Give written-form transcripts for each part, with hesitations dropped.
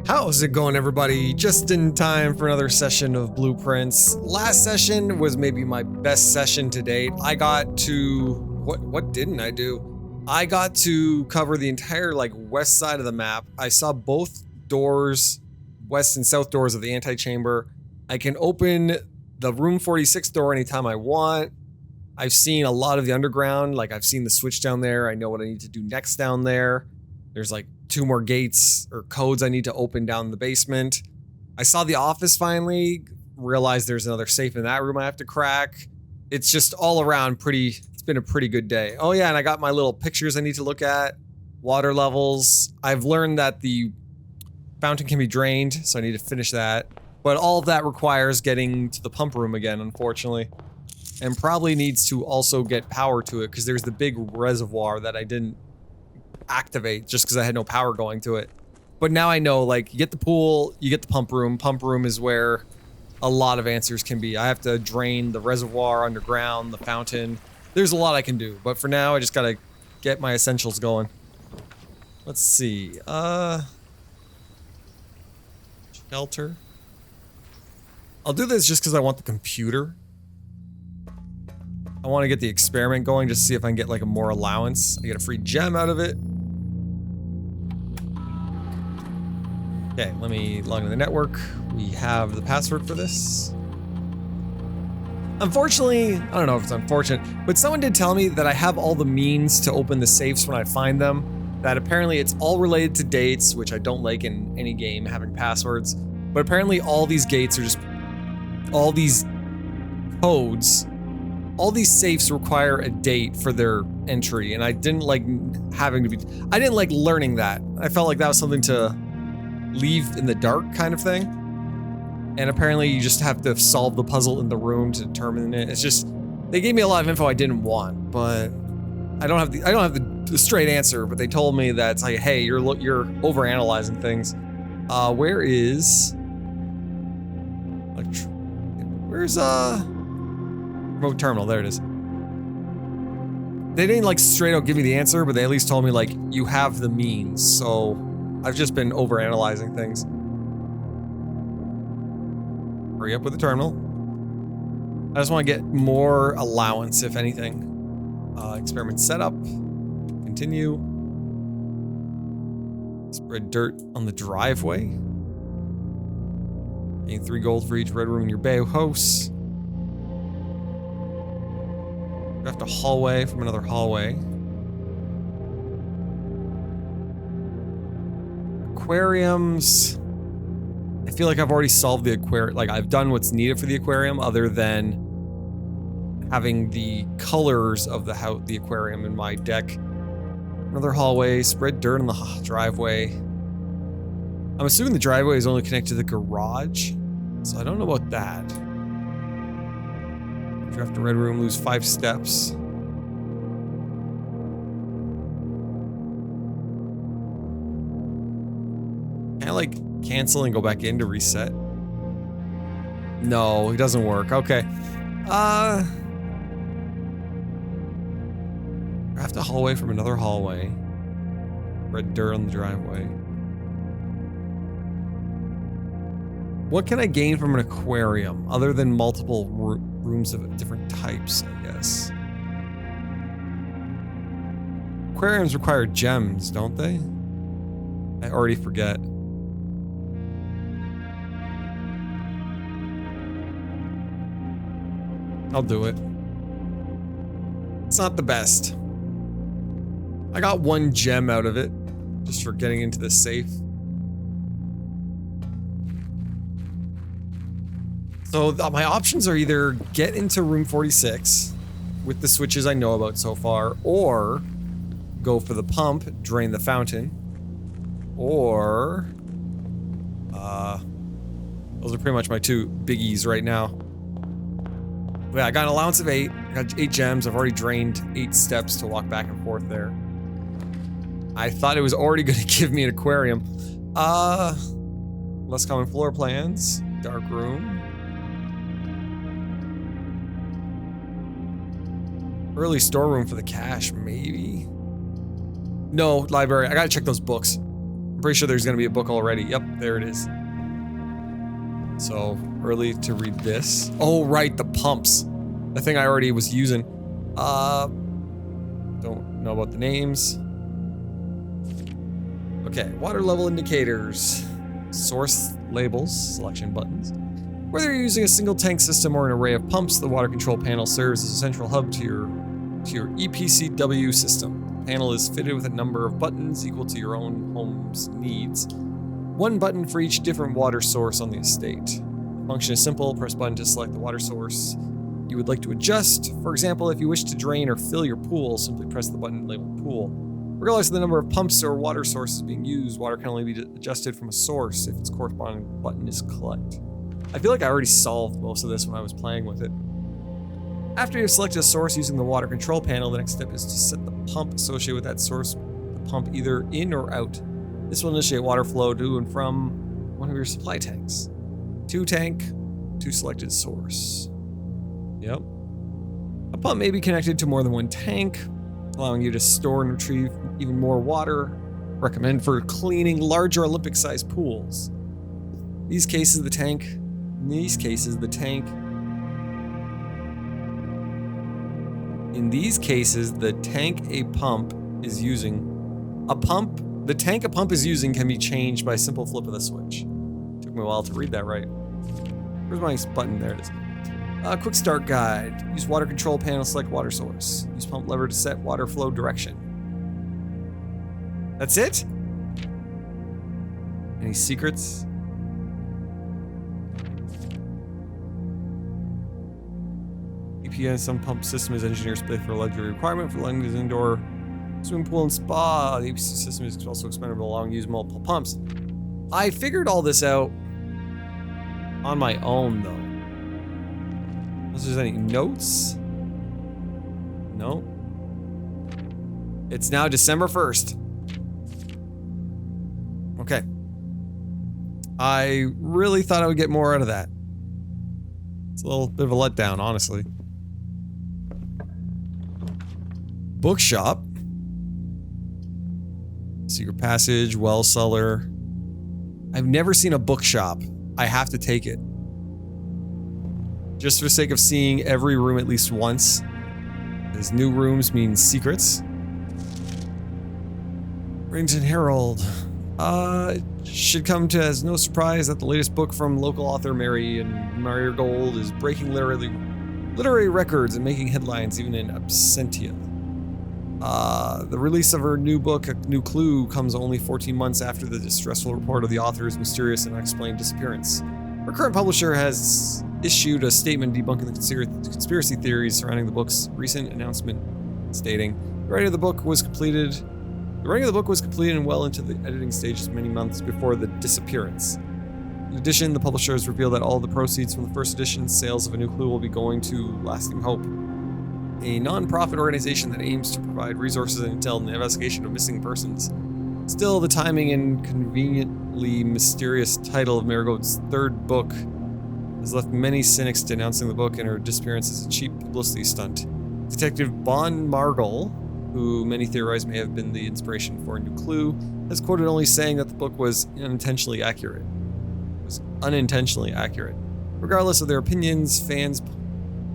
How's it going, everybody? Just in time for another session of Blueprints. Last session was maybe my best session to date. I got to... What didn't I do? I got to cover the entire, west side of the map. I saw both doors, west and south doors of the antechamber. I can open the room 46 door anytime I want. I've seen a lot of the underground. I've seen the switch down there. I know what I need to do next down there. There's 2 more gates or codes I need to open down the basement. I saw the office finally, realized there's another safe in that room I have to crack. It's just all around it's been a pretty good day. Oh yeah, and I got my little pictures I need to look at. Water levels. I've learned that the fountain can be drained, so I need to finish that. But all of that requires getting to the pump room again, unfortunately. And probably needs to also get power to it, because there's the big reservoir that I didn't activate just because I had no power going to it. But now I know, you get the pool, you get the pump room. Pump room is where a lot of answers can be. I have to drain the reservoir underground, the fountain. There's a lot I can do, but for now I just gotta get my essentials going. Let's see, shelter. I'll do this just because I want the computer. I want to get the experiment going just to see if I can get a more allowance. I get a free gem out of it. Okay, let me log into the network. We have the password for this. Unfortunately, I don't know if it's unfortunate, but someone did tell me that I have all the means to open the safes when I find them. That apparently it's all related to dates, which I don't like in any game, having passwords. But apparently all these gates are just... all these codes... all these safes require a date for their entry, and I didn't like having to be... I didn't like learning that. I felt like that was something to leave in the dark kind of thing. And apparently you just have to solve the puzzle in the room to determine it. It's just... they gave me a lot of info I didn't want, but... I don't have the straight answer, but they told me that it's like, hey, you're overanalyzing things. Where is... where's, remote terminal, there it is. They didn't straight out give me the answer, but they at least told me you have the means, so I've just been overanalyzing things. Hurry up with the terminal. I just want to get more allowance, if anything. Experiment setup. Continue. Spread dirt on the driveway. Gain 3 gold for each red room in your bay house. Draft a hallway from another hallway. Aquariums. I feel like I've already solved the aquarium. I've done what's needed for the aquarium, other than having the colors of the aquarium in my deck. Another hallway. Spread dirt on the driveway. I'm assuming the driveway is only connected to the garage, so I don't know about that. Draft a red room, lose 5 steps. Can I cancel and go back in to reset? No, it doesn't work. Okay. Draft a hallway from another hallway. Red dirt on the driveway. What can I gain from an aquarium other than multiple rooms of different types, I guess? Aquariums require gems, don't they? I already forget. I'll do it. It's not the best. I got 1 gem out of it, just for getting into the safe. So my options are either get into room 46 with the switches I know about so far, or go for the pump, drain the fountain, or those are pretty much my 2 biggies right now. But yeah, I got an allowance of 8. I got 8 gems. I've already drained 8 steps to walk back and forth there. I thought it was already going to give me an aquarium. Less common floor plans. Dark room. Early storeroom for the cash, maybe. No, library. I gotta check those books. I'm pretty sure there's gonna be a book already. Yep, there it is. So, early to read this. Oh, right, the pumps. The thing I already was using. Don't know about the names. Okay, water level indicators. Source labels, selection buttons. Whether you're using a single tank system or an array of pumps, the water control panel serves as a central hub to your EPCW system. The panel is fitted with a number of buttons equal to your own home's needs. One button for each different water source on the estate. The function is simple. Press button to select the water source you would like to adjust. For example, if you wish to drain or fill your pool, simply press the button labeled pool. Regardless of the number of pumps or water sources being used, water can only be adjusted from a source if its corresponding button is collect. I feel like I already solved most of this when I was playing with it. After you've selected a source using the water control panel, the next step is to set the pump associated with that source, the pump either in or out. This will initiate water flow to and from one of your supply tanks. 2 tank, 2 selected source. Yep. A pump may be connected to more than one tank, allowing you to store and retrieve even more water. Recommend for cleaning larger Olympic-sized pools. In these cases, the tank a pump is using can be changed by a simple flip of the switch. Took me a while to read that right. Where's my button? There it is. Quick start guide. Use water control panel, select water source. Use pump lever to set water flow direction. That's it? Any secrets? EPS, some pump system is engineered split for a luxury requirement for letting this indoor swimming pool and spa. The EPC system is also expandable, allowing you to use multiple pumps. I figured all this out on my own, though. Unless there's any notes? No. It's now December 1st. Okay. I really thought I would get more out of that. It's a little bit of a letdown, honestly. Bookshop. Secret passage, well cellar. I've never seen a bookshop. I have to take it. Just for the sake of seeing every room at least once. Because new rooms mean secrets. Rington Herald. It should come to as no surprise that the latest book from local author Mary Gold is breaking literary records and making headlines even in absentia. The release of her new book, A New Clue, comes only 14 months after the distressful report of the author's mysterious and unexplained disappearance. Her current publisher has issued a statement debunking the conspiracy theories surrounding the book's recent announcement, stating, The writing of the book was completed and well into the editing stages many months before the disappearance. In addition, the publisher has revealed that all the proceeds from the first edition's sales of A New Clue will be going to Lasting Hope, a non-profit organization that aims to provide resources and intel in the investigation of missing persons. Still, the timing and conveniently mysterious title of Marigold's third book has left many cynics denouncing the book and her disappearance as a cheap publicity stunt. Detective Bon Margol, who many theorize may have been the inspiration for A New Clue, has quoted only saying that the book was unintentionally accurate. Regardless of their opinions, fans,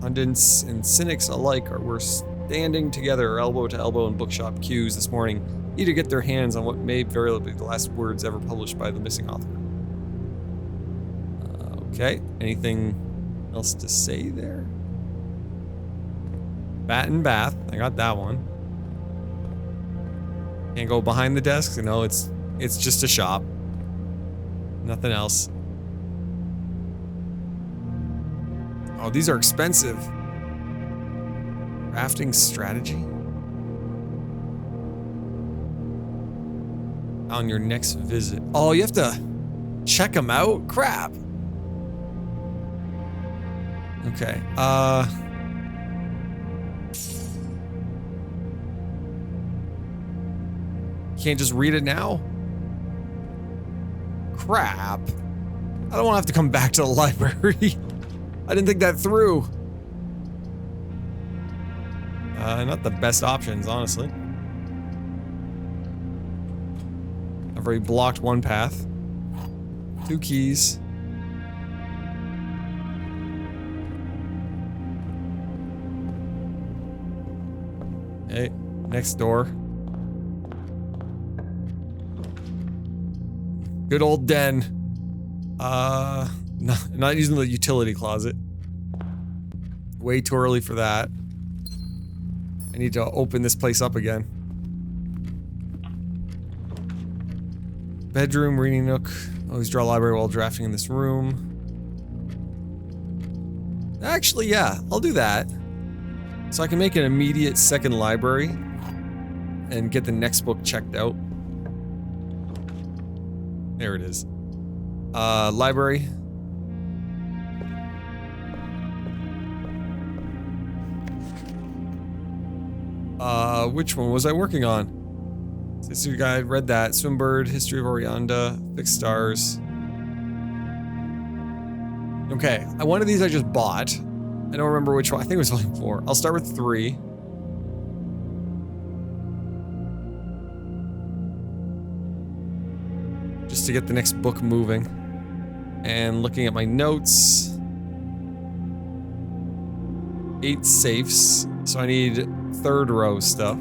pundits, and cynics alike were standing together elbow to elbow in bookshop queues this morning, eager to get their hands on what may very well be the last words ever published by the missing author. Okay, anything else to say there? Bat and bath, I got that one. Can't go behind the desk, no, it's just a shop. Nothing else. Oh, these are expensive. Crafting strategy. On your next visit. Oh, you have to check them out? Crap. Okay, can't just read it now? Crap. I don't want to have to come back to the library. I didn't think that through. Not the best options, honestly. A I've already blocked one path. 2 keys. Okay, next door. Good old den. No, not using the utility closet. Way too early for that. I need to open this place up again. Bedroom, reading nook. Always draw a library while drafting in this room. Actually, yeah, I'll do that. So I can make an immediate second library and get the next book checked out. There it is. Library. Which one was I working on? History Guide, read that. Swimbird, History of Orianda, Fixed Stars. Okay, one of these I just bought. I don't remember which one. I think it was volume 4. I'll start with 3. Just to get the next book moving. And looking at my notes. 8 safes. So I need 3rd row stuff.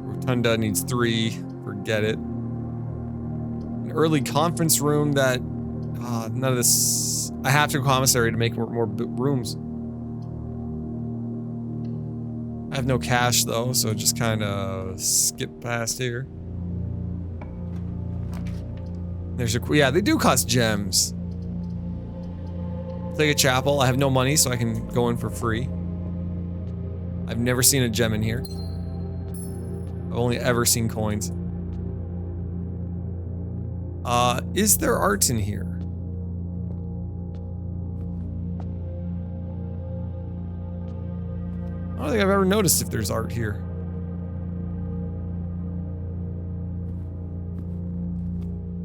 Rotunda needs 3. Forget it. An early conference room that... none of this... I have to go commissary to make more rooms. I have no cash though, so just kind of skip past here. There's a... Yeah, they do cost gems. Take a chapel. I have no money, so I can go in for free. I've never seen a gem in here. I've only ever seen coins. Is there art in here? I don't think I've ever noticed if there's art here.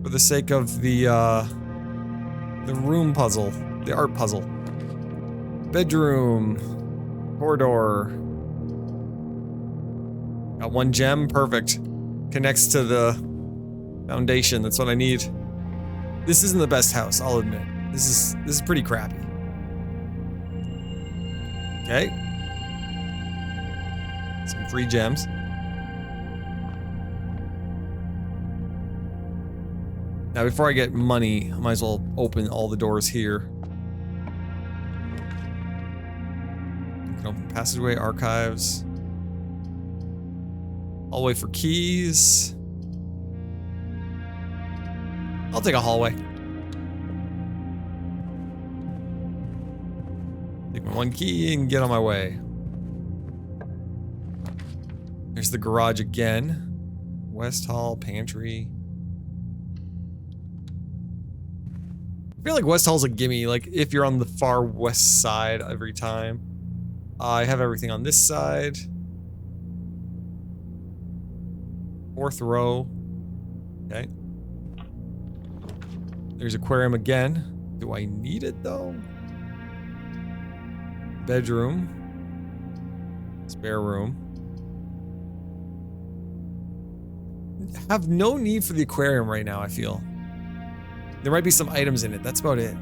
For the sake of the room puzzle. The art puzzle. Bedroom. Corridor. Got 1 gem, perfect. Connects to the foundation, that's what I need. This isn't the best house, I'll admit. This is pretty crappy. Okay. Some free gems. Now before I get money, I might as well open all the doors here. Open passageway, archives. Hallway for keys. I'll take a hallway. Take my 1 key and get on my way. There's the garage again. West Hall, pantry. I feel like West Hall's a gimme, like if you're on the far west side every time. I have everything on this side. 4th row. Okay. There's aquarium again. Do I need it though? Bedroom. Spare room. Have no need for the aquarium right now, I feel. There might be some items in it, that's about it.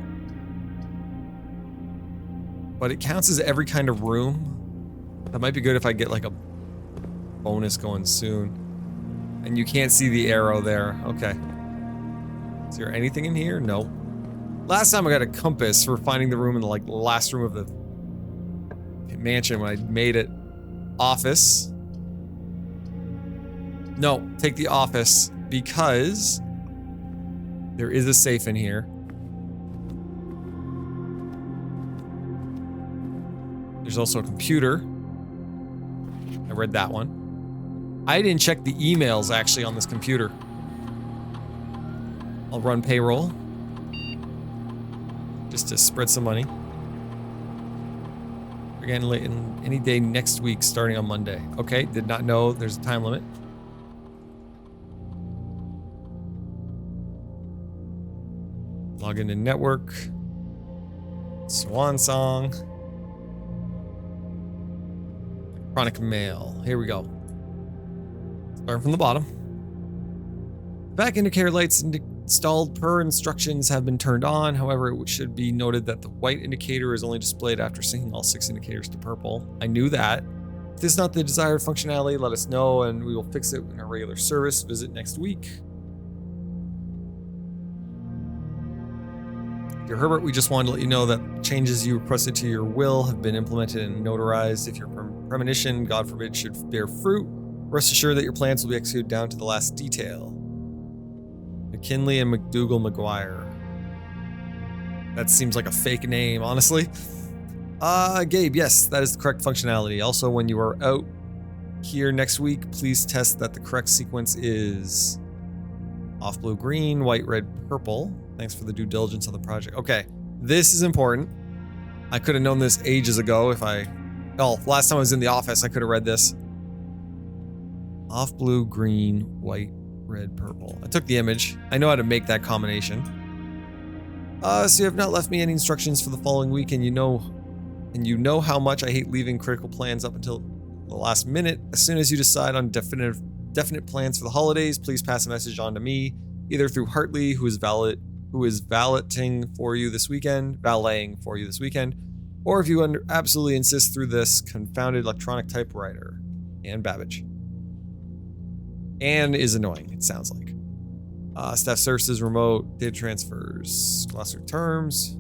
But it counts as every kind of room. That might be good if I get like a bonus going soon. And you can't see the arrow there. Okay. Is there anything in here? No. Last time I got a compass for finding the room in the like last room of the mansion when I made it. Office. No, take the office because there is a safe in here. There's also a computer. I read that one. I didn't check the emails actually on this computer. I'll run payroll. Just to spread some money. Again, late in any day next week starting on Monday. Okay, did not know there's a time limit. Log into network. Swan song. Chronic mail. Here we go. Start from the bottom. Back indicator lights installed per instructions have been turned on. However, it should be noted that the white indicator is only displayed after syncing all 6 indicators to purple. I knew that. If this is not the desired functionality, let us know and we will fix it in our regular service. Visit next week. Dear Herbert, we just wanted to let you know that changes you requested to your will have been implemented and notarized. If your premonition, God forbid, should bear fruit, rest assured that your plans will be executed down to the last detail. McKinley and McDougal McGuire. That seems like a fake name, honestly. Gabe, yes, that is the correct functionality. Also, when you are out here next week, please test that the correct sequence is off blue, green, white, red, purple. Thanks for the due diligence on the project. Okay, this is important. I could have known this ages ago if I... Oh, last time I was in the office, I could have read this. Off blue, green, white, red, purple. I took the image. I know how to make that combination. So you have not left me any instructions for the following week, and you know how much I hate leaving critical plans up until the last minute. As soon as you decide on definite plans for the holidays, please pass a message on to me, either through Hartley, who is valeting for you this weekend, or if you absolutely insist, through this confounded electronic typewriter. And Babbage. Anne is annoying, it sounds like. Staff services, remote, data transfers, glossary terms.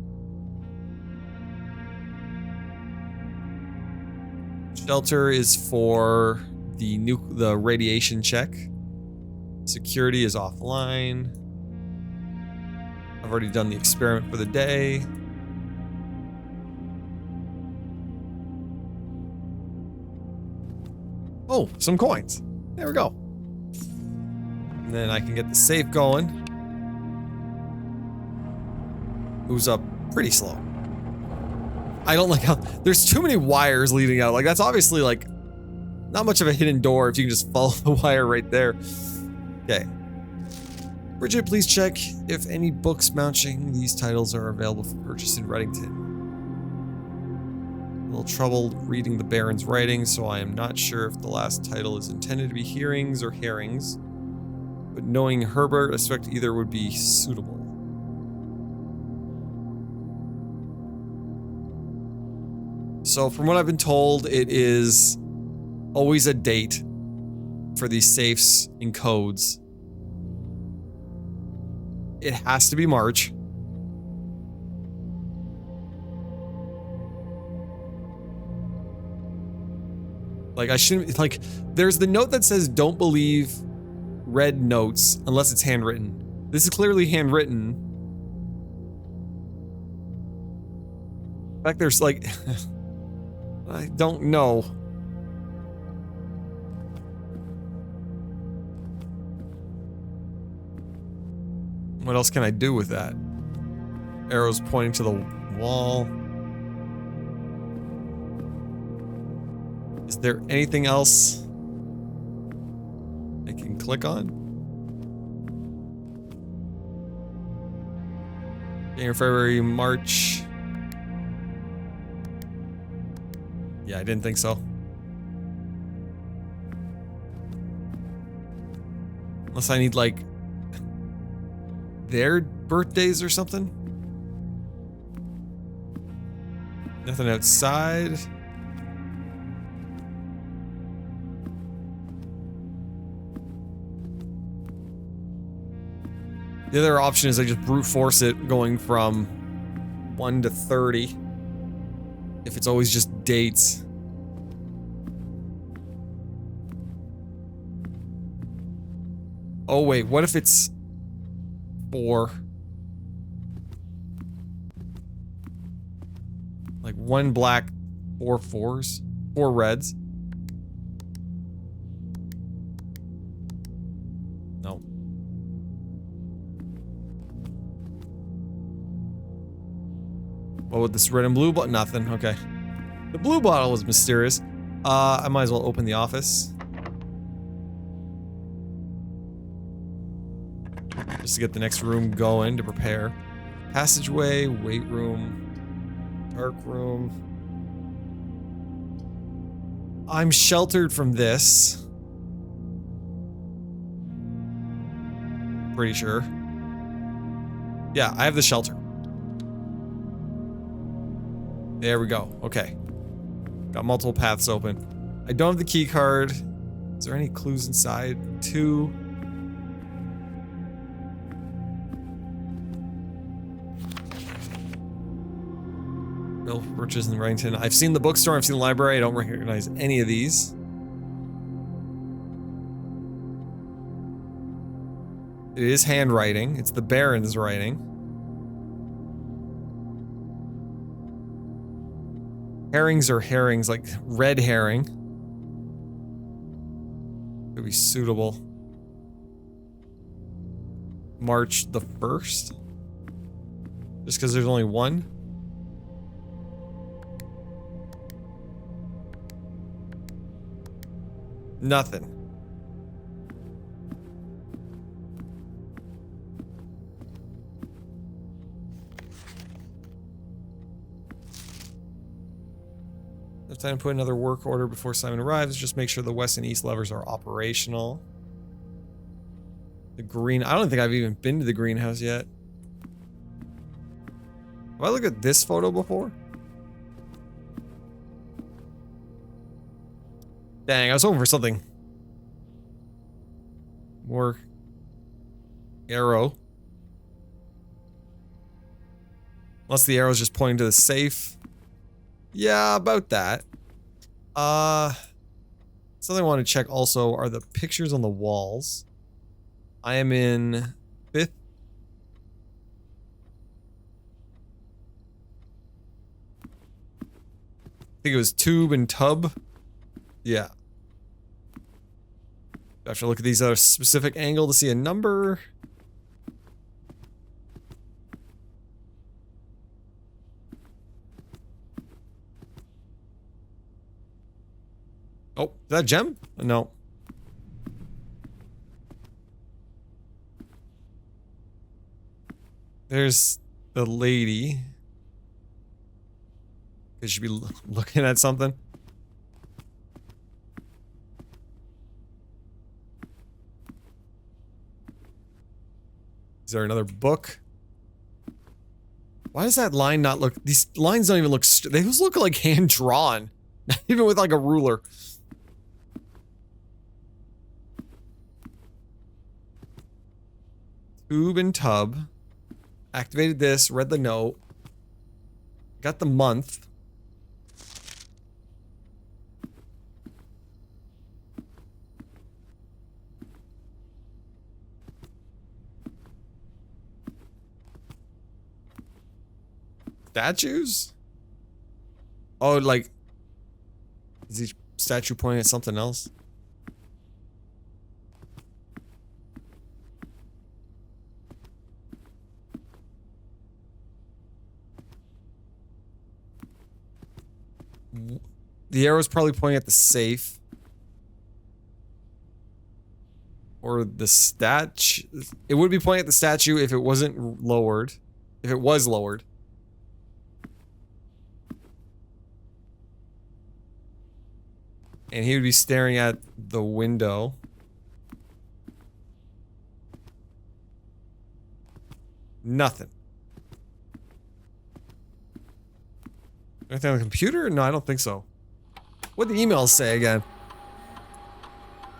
Shelter is for the radiation check. Security is offline. I've already done the experiment for the day. Oh, some coins. There we go. And then I can get the safe going. Moves up pretty slow. I don't like how there's too many wires leading out. Like, that's obviously like not much of a hidden door if you can just follow the wire right there. Okay. Bridget, please check if any books matching these titles are available for purchase in Reddington. A little trouble reading the Baron's writing, so I am not sure if the last title is intended to be hearings or herrings. But knowing Herbert, I suspect either would be suitable. So from what I've been told, it is always a date for these safes and codes. It has to be March. Like, I shouldn't, like, there's the note that says don't believe red notes unless it's handwritten. This is clearly handwritten. In fact, there's like, I don't know. What else can I do with that? Arrows pointing to the wall. Is there anything else I can click on? January, February, March. Yeah, I didn't think so. Unless I need, like, their birthdays or something? Nothing outside. The other option is I just brute force it going from 1 to 30. If it's always just dates. Oh wait, what if it's 4? Like 1 black, 4 fours, 4 reds. No. What with this red and blue bottle? Nothing, okay. The blue bottle was mysterious. I might as well open the office. Just to get the next room going to prepare. Passageway, weight room, dark room. I'm sheltered from this. pretty sure. Yeah, I have the shelter. There we go. Okay. Got multiple paths open. I don't have the key card. Is there any clues inside? 2. Bill Birches in Wellington. I've seen the bookstore, I've seen the library, I don't recognize any of these. It is handwriting. It's the Baron's writing. Herrings are herrings, like red herring. Could be suitable. March the 1st? Just because there's only one? Nothing. No time to put another work order before Simon arrives. Just make sure the west and east levers are operational. The green... I don't think I've even been to the greenhouse yet. Have I looked at this photo before? Dang, I was hoping for something more arrow. Unless the arrow's just pointing to the safe. Yeah, about that. Something I want to check also are the pictures on the walls. I am in 5th. I think it was tube and tub. Yeah. I have to look at these at a specific angle to see a number. Oh, is that a gem? No. There's the lady. Could she be looking at something? Is there another book? Why does that line not look... These lines don't even look... They just look like hand-drawn. Not even with like a ruler. Tube and tub. Activated this, read the note. Got the month. Statues? Oh, like... Is each statue pointing at something else? The arrow's probably pointing at the safe. Or the statue. It would be pointing at the statue if it wasn't lowered. If it was lowered. And he would be staring at the window. Nothing. Anything on the computer? No, I don't think so. What'd the emails say again?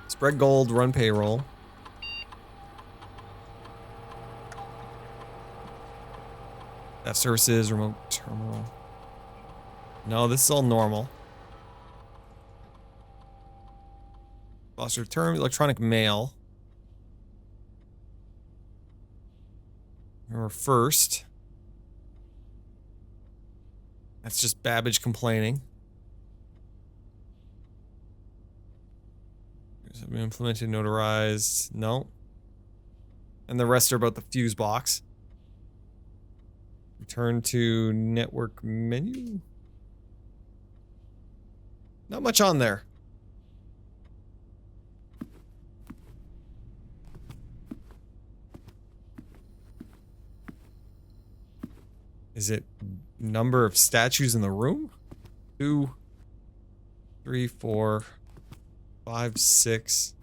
Spread gold, run payroll. Staff services, remote terminal. No, this is all normal. Foster term, electronic mail. November 1st. That's just Babbage complaining. Have been implemented, notarized. No. And the rest are about the fuse box. Return to network menu. Not much on there. Is it number of statues in the room? 2, 3, 4, 5, 6,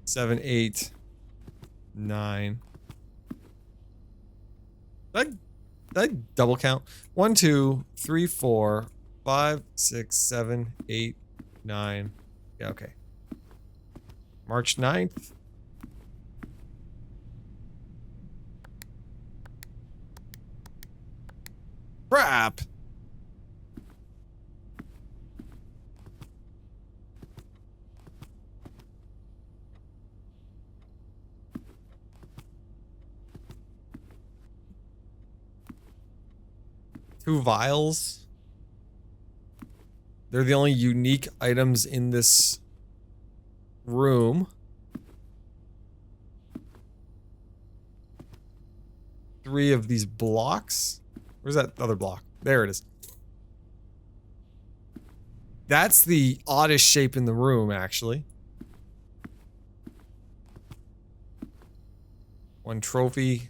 7, 8, 9. That double count. 1, 2, 3, 4, 5, 6, 7, 8, 9. Yeah, okay. March 9th. Crap! Two vials. They're the only unique items in this room. 3 of these blocks. Where's that other block? There it is. That's the oddest shape in the room, actually. 1 trophy.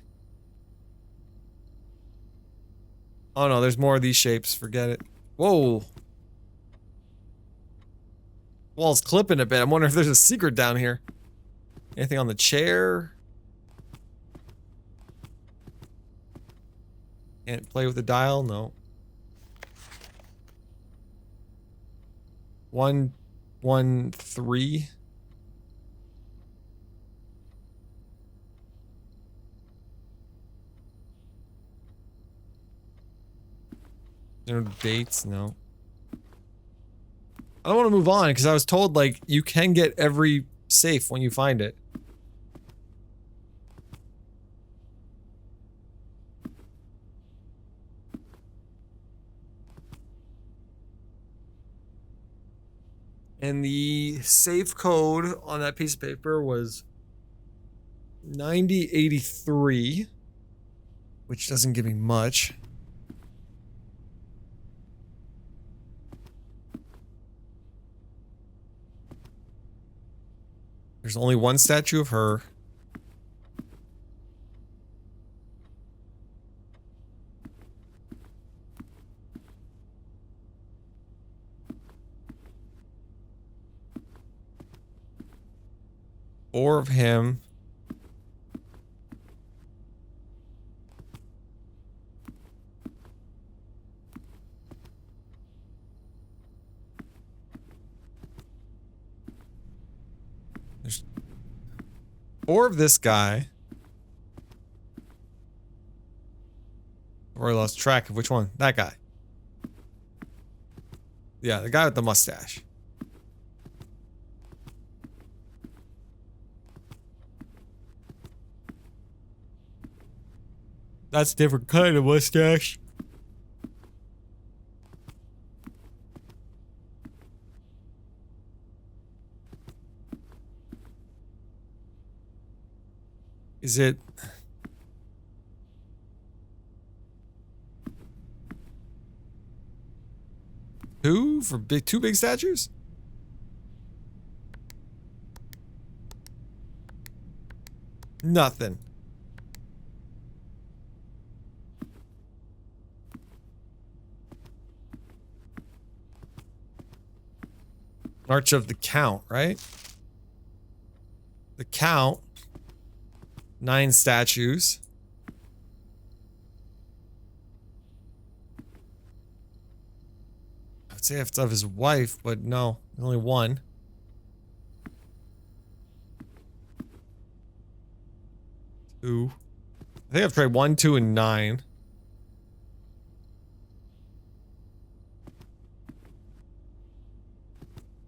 Oh no, there's more of these shapes. Forget it. Whoa. Wall's clipping a bit. I'm wondering if there's a secret down here. Anything on the chair? Can't play with the dial? No. 1, 1, 3. No dates? No. I don't want to move on because I was told, like, you can get every safe when you find it. And the safe code on that piece of paper was 9083, which doesn't give me much. There's only 1 statue of her. Four of him. There's 4 of this guy. Or I lost track of which one. That guy. Yeah, the guy with the mustache. That's a different kind of mustache. Is it... Two for big, 2 big statues? Nothing. March of the Count, right? The Count. 9 statues. I'd say it's of his wife, but no. Only 1. Two. I think I've tried 1, 2, and 9.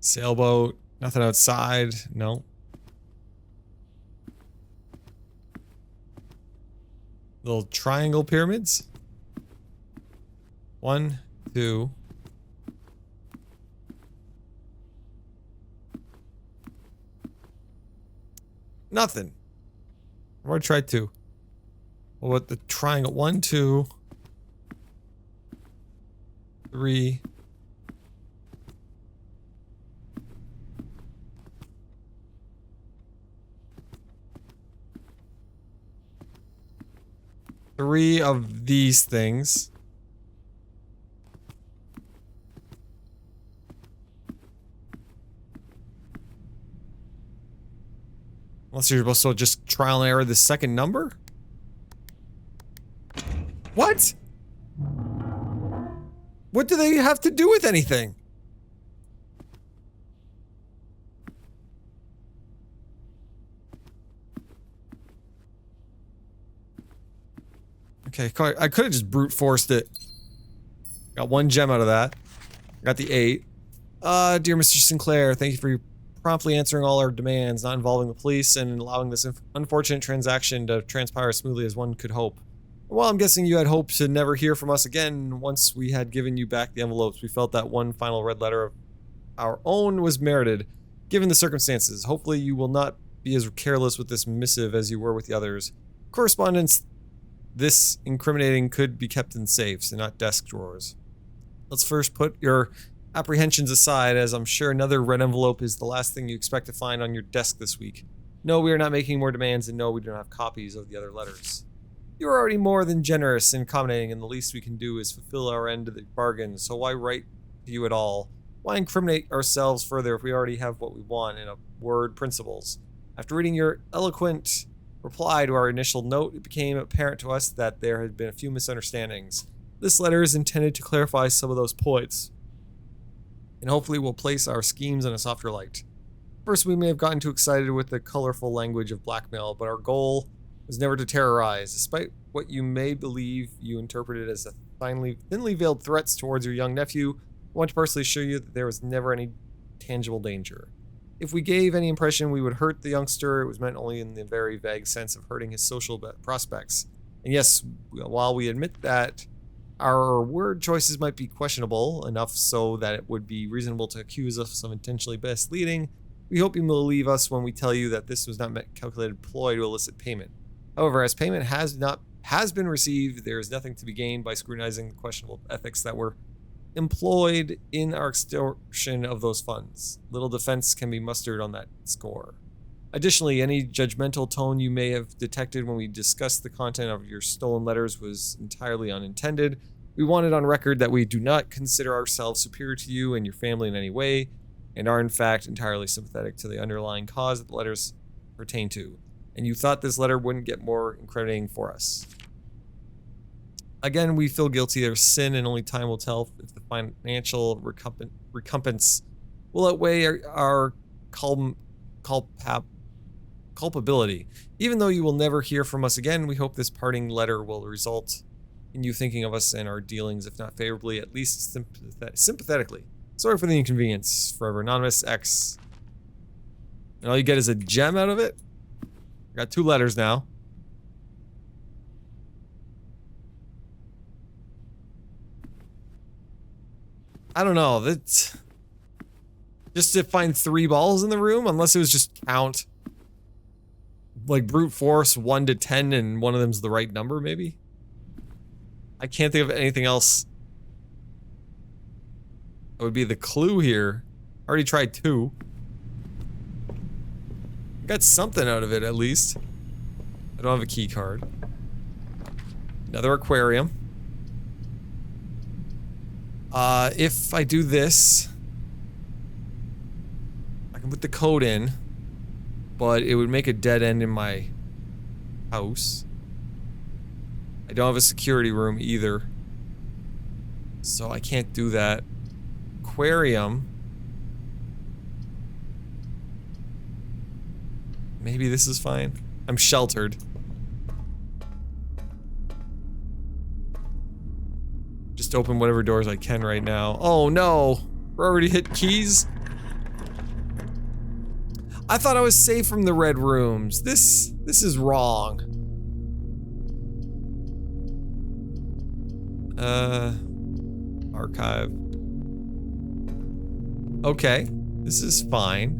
Sailboat. Nothing outside. No. Little triangle pyramids. 1, 2. Nothing. I've already tried 2. What about the triangle? 1, 2, 3. Three of these things. Unless you're supposed to just trial and error the second number? What? What do they have to do with anything? Okay, I could have just brute forced it. Got 1 gem out of that. Got the 8. Dear Mr. Sinclair, thank you for promptly answering all our demands, not involving the police, and allowing this unfortunate transaction to transpire as smoothly as one could hope. While I'm guessing you had hoped to never hear from us again, once we had given you back the envelopes, we felt that one final red letter of our own was merited, given the circumstances. Hopefully you will not be as careless with this missive as you were with the others. Correspondence this incriminating could be kept in safes and not desk drawers. Let's first put your apprehensions aside, as I'm sure another red envelope is the last thing you expect to find on your desk this week. No, we are not making more demands, and no, we don't have copies of the other letters. You are already more than generous in accommodating, and the least we can do is fulfill our end of the bargain, so why write to you at all? Why incriminate ourselves further if we already have what we want in a word, principles? After reading your eloquent reply to our initial note, it became apparent to us that there had been a few misunderstandings. This letter is intended to clarify some of those points, and hopefully will place our schemes in a softer light. First, we may have gotten too excited with the colorful language of blackmail, but our goal was never to terrorize. Despite what you may believe you interpreted as a thinly veiled threats towards your young nephew, I want to personally assure you that there was never any tangible danger. If we gave any impression we would hurt the youngster, it was meant only in the very vague sense of hurting his social prospects. And yes, while we admit that our word choices might be questionable, enough so that it would be reasonable to accuse us of intentionally misleading, we hope you will believe us when we tell you that this was not a calculated ploy to elicit payment. However, as payment has been received, there is nothing to be gained by scrutinizing the questionable ethics that were employed in our extortion of those funds. Little defense can be mustered on that score. Additionally, any judgmental tone you may have detected when we discussed the content of your stolen letters was entirely unintended. We wanted on record that we do not consider ourselves superior to you and your family in any way, and are in fact entirely sympathetic to the underlying cause that the letters pertain to. And you thought this letter wouldn't get more incriminating for us. Again, we feel guilty of sin, and only time will tell if the financial recompense will outweigh our culpability. Even though you will never hear from us again, we hope this parting letter will result in you thinking of us and our dealings, if not favorably, at least sympathetically. Sorry for the inconvenience. Forever Anonymous X. And all you get is a gem out of it? I got 2 letters now. I don't know, that's just to find 3 balls in the room, unless it was just count like brute force 1 to 10 and one of them's the right number, maybe? I can't think of anything else that would be the clue here. I already tried 2. Got something out of it at least. I don't have a key card. Another aquarium. If I do this, I can put the code in, but it would make a dead end in my house. I don't have a security room either, so I can't do that. Aquarium. Maybe this is fine. I'm sheltered. Just open whatever doors I can right now. Oh no! We're already hit keys? I thought I was safe from the red rooms. This is wrong. Archive. Okay, this is fine.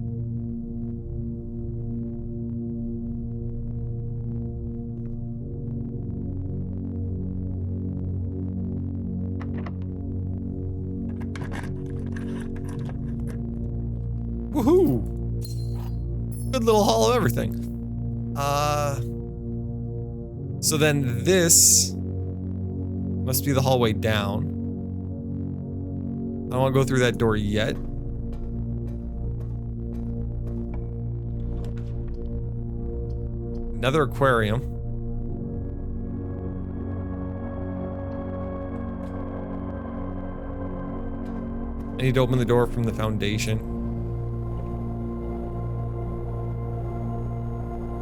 Woohoo! Good little haul of everything. So then this must be the hallway down. I don't want to go through that door yet. Another aquarium. I need to open the door from the foundation.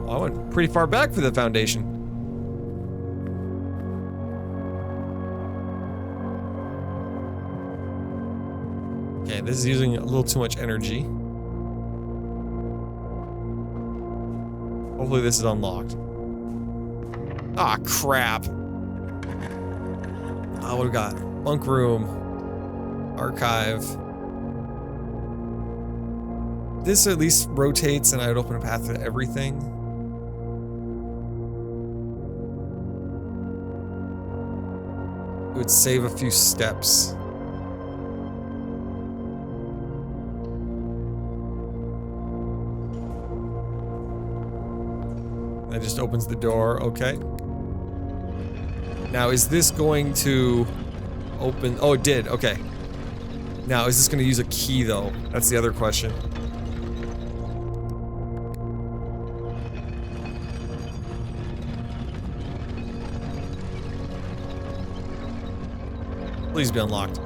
Well, I went pretty far back for the foundation. Okay, this is using a little too much energy. Hopefully this is unlocked. Ah, crap. Oh, what do we got? Bunk room. Archive. This at least rotates and I would open a path to everything. It would save a few steps. That just opens the door, okay. Now, is this going to open? Oh, it did, okay. Now, is this going to use a key, though? That's the other question. Please be unlocked.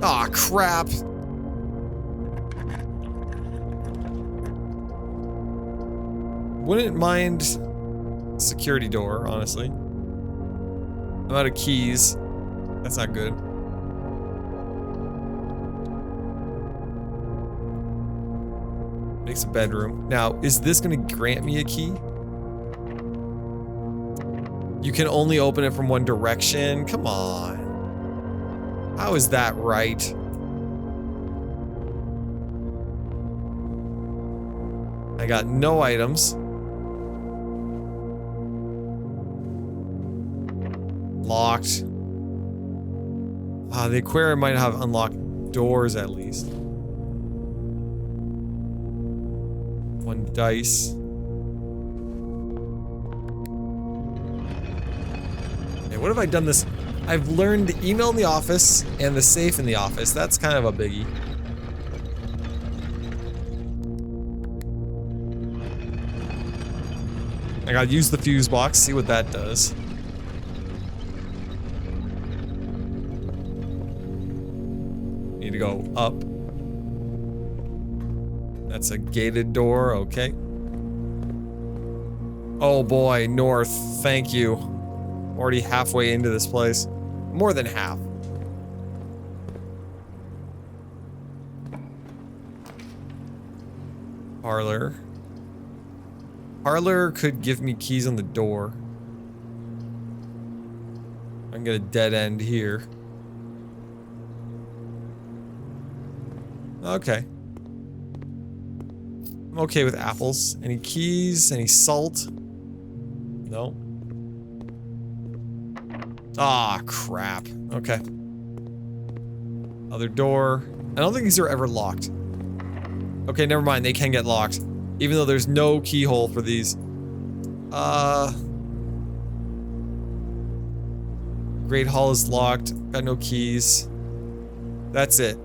Aw, crap. Wouldn't mind security door, honestly. I'm out of keys. That's not good. Makes a bedroom. Now, is this gonna grant me a key? You can only open it from one direction? Come on. How is that right? I got no items. Locked. The aquarium might have unlocked doors at least. One dice. Okay, what have I done this? I've learned the email in the office and the safe in the office. That's kind of a biggie. I gotta use the fuse box, see what that does. Need to go up. That's a gated door, okay. Oh boy, north, thank you. Already halfway into this place. More than half. Parlor. Parlor could give me keys on the door. I can get a dead end here. Okay. I'm okay with apples. Any keys? Any salt? No. Ah, crap. Okay. Other door. I don't think these are ever locked. Okay, never mind. They can get locked. Even though there's no keyhole for these. Great Hall is locked. Got no keys. That's it.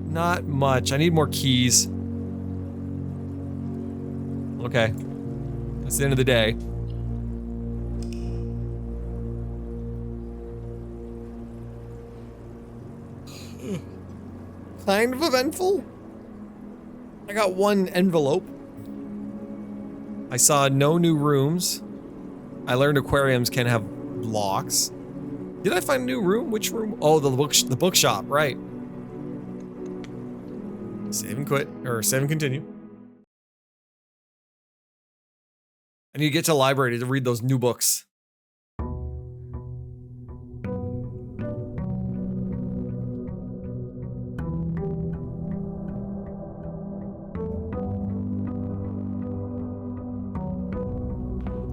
Not much. I need more keys. Okay. That's the end of the day. Kind of eventful. I got one envelope. I saw no new rooms. I learned aquariums can have locks. Did I find a new room? Which room? Oh, the bookshop, right. Save and quit, or save and continue. I need to get to the library to read those new books.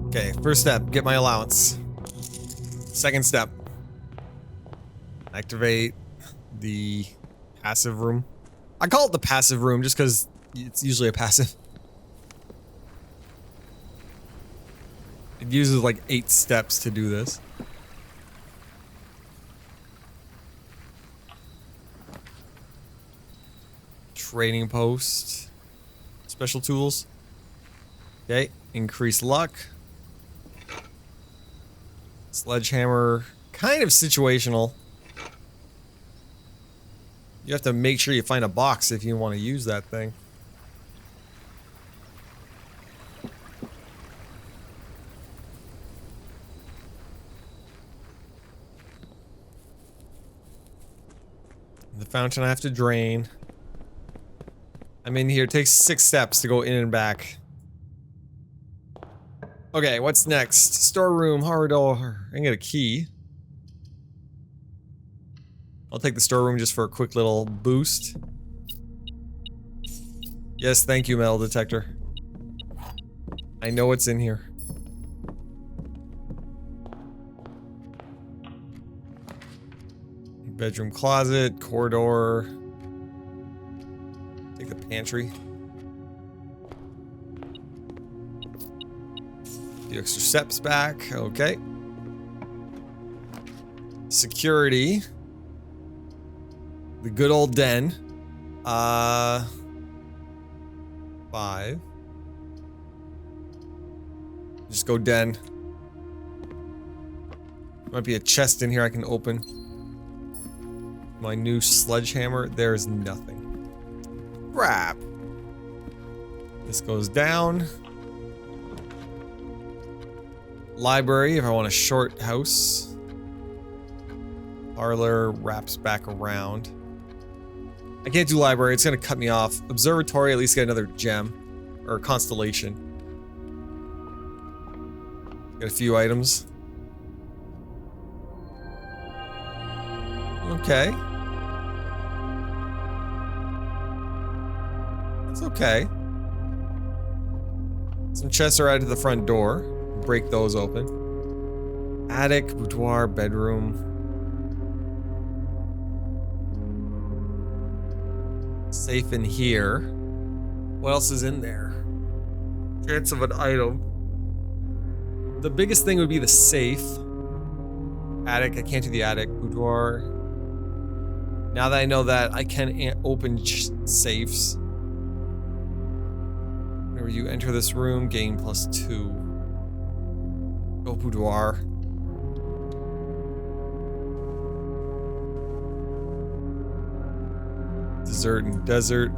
Okay, first step, get my allowance. Second step, activate the passive room. I call it the passive room just because it's usually a passive. It uses like 8 steps to do this. Training post. Special tools. Okay, increase luck. Sledgehammer, kind of situational. You have to make sure you find a box if you want to use that thing. The fountain I have to drain. I'm in here. It takes 6 steps to go in and back. Okay, what's next? Storeroom, horror door. I can get a key. I'll take the storeroom just for a quick little boost. Yes, thank you, metal detector. I know what's in here. Bedroom closet, corridor. Take the pantry. The extra steps back, okay. Security. The good old den. 5. Just go den. Might be a chest in here I can open. My new sledgehammer, there's nothing. Crap. This goes down. Library, if I want a short house. Parlor wraps back around. I can't do library, it's gonna cut me off. Observatory, at least get another gem. Or constellation. Get a few items. Okay. That's okay. Some chests are added to the front door. Break those open. Attic, boudoir, bedroom. Safe in here. What else is in there? Chance of an item. The biggest thing would be the safe. Attic, I can't do the attic. Boudoir. Now that I know that, I can open safes. Whenever you enter this room, gain +2. Go boudoir. Dessert and desert.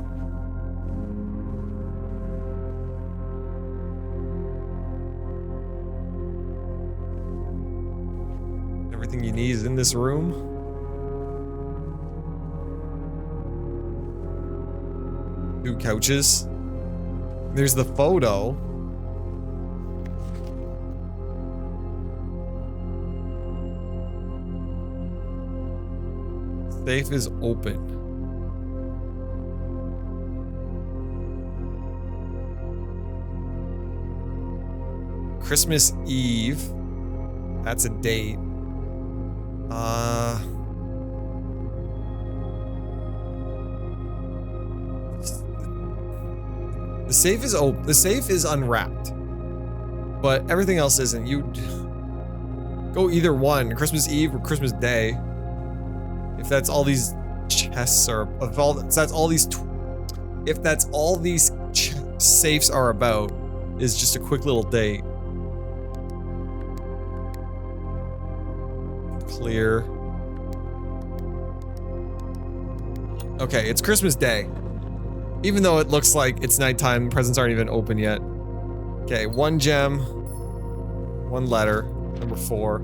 Everything you need is in this room. Two couches. There's the photo. Safe is open. Christmas Eve. That's a date. The safe is open. The safe is unwrapped. But everything else isn't. You'd go either one, Christmas Eve or Christmas Day. If that's all these chests are, if that's all these safes are about, is just a quick little date. Clear. Okay, it's Christmas Day. Even though it looks like it's nighttime, presents aren't even open yet. Okay, 1 gem, 1 letter, number 4.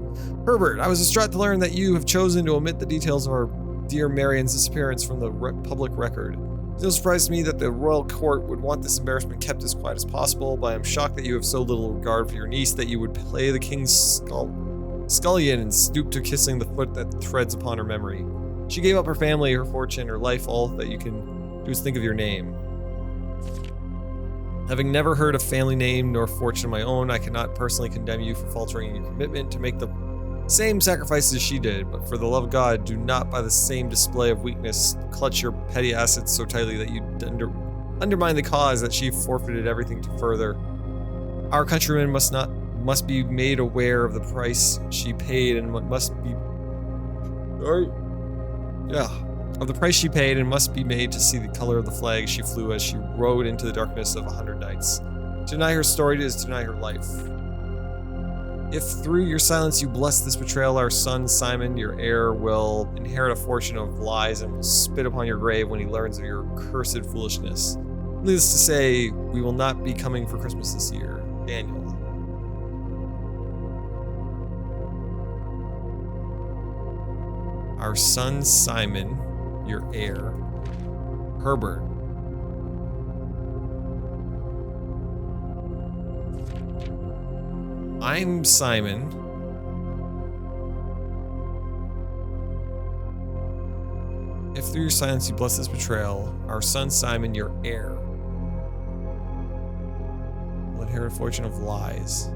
Herbert, I was distraught to learn that you have chosen to omit the details of our dear Marion's disappearance from the public record. It's no surprise to me that the royal court would want this embarrassment kept as quiet as possible, but I am shocked that you have so little regard for your niece that you would play the king's scullion and stoop to kissing the foot that treads upon her memory. She gave up her family, her fortune, her life, all that you can do is think of your name. Having never heard a family name nor fortune of my own, I cannot personally condemn you for faltering in your commitment to make the same sacrifices she did, but for the love of God, do not by the same display of weakness clutch your petty assets so tightly that you undermine the cause that she forfeited everything to further. Our countrymen must be made aware of the price she paid and of the price she paid and must be made to see the color of the flag she flew as she rode into the darkness of 100 nights. To deny her story is to deny her life. If through your silence you bless this betrayal, our son Simon, your heir, will inherit a fortune of lies and will spit upon your grave when he learns of your cursed foolishness. Needless to say, we will not be coming for Christmas this year. Daniel. Our son Simon, your heir, Herbert. I'm Simon. If through your silence you bless this betrayal, our son Simon, your heir, will inherit a fortune of lies.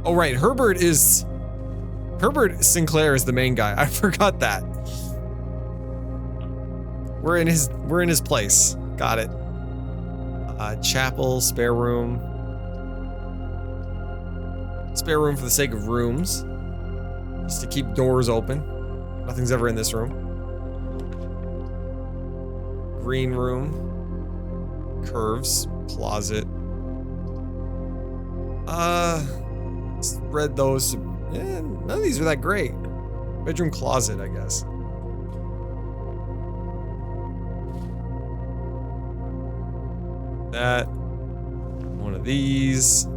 Oh right, Herbert Sinclair is the main guy. I forgot that. We're in his place. Got it. Chapel, spare room. Spare room for the sake of rooms. Just to keep doors open. Nothing's ever in this room. Green room. Curves. Closet. Read those. None of these are that great. Bedroom closet, I guess. That. One of these.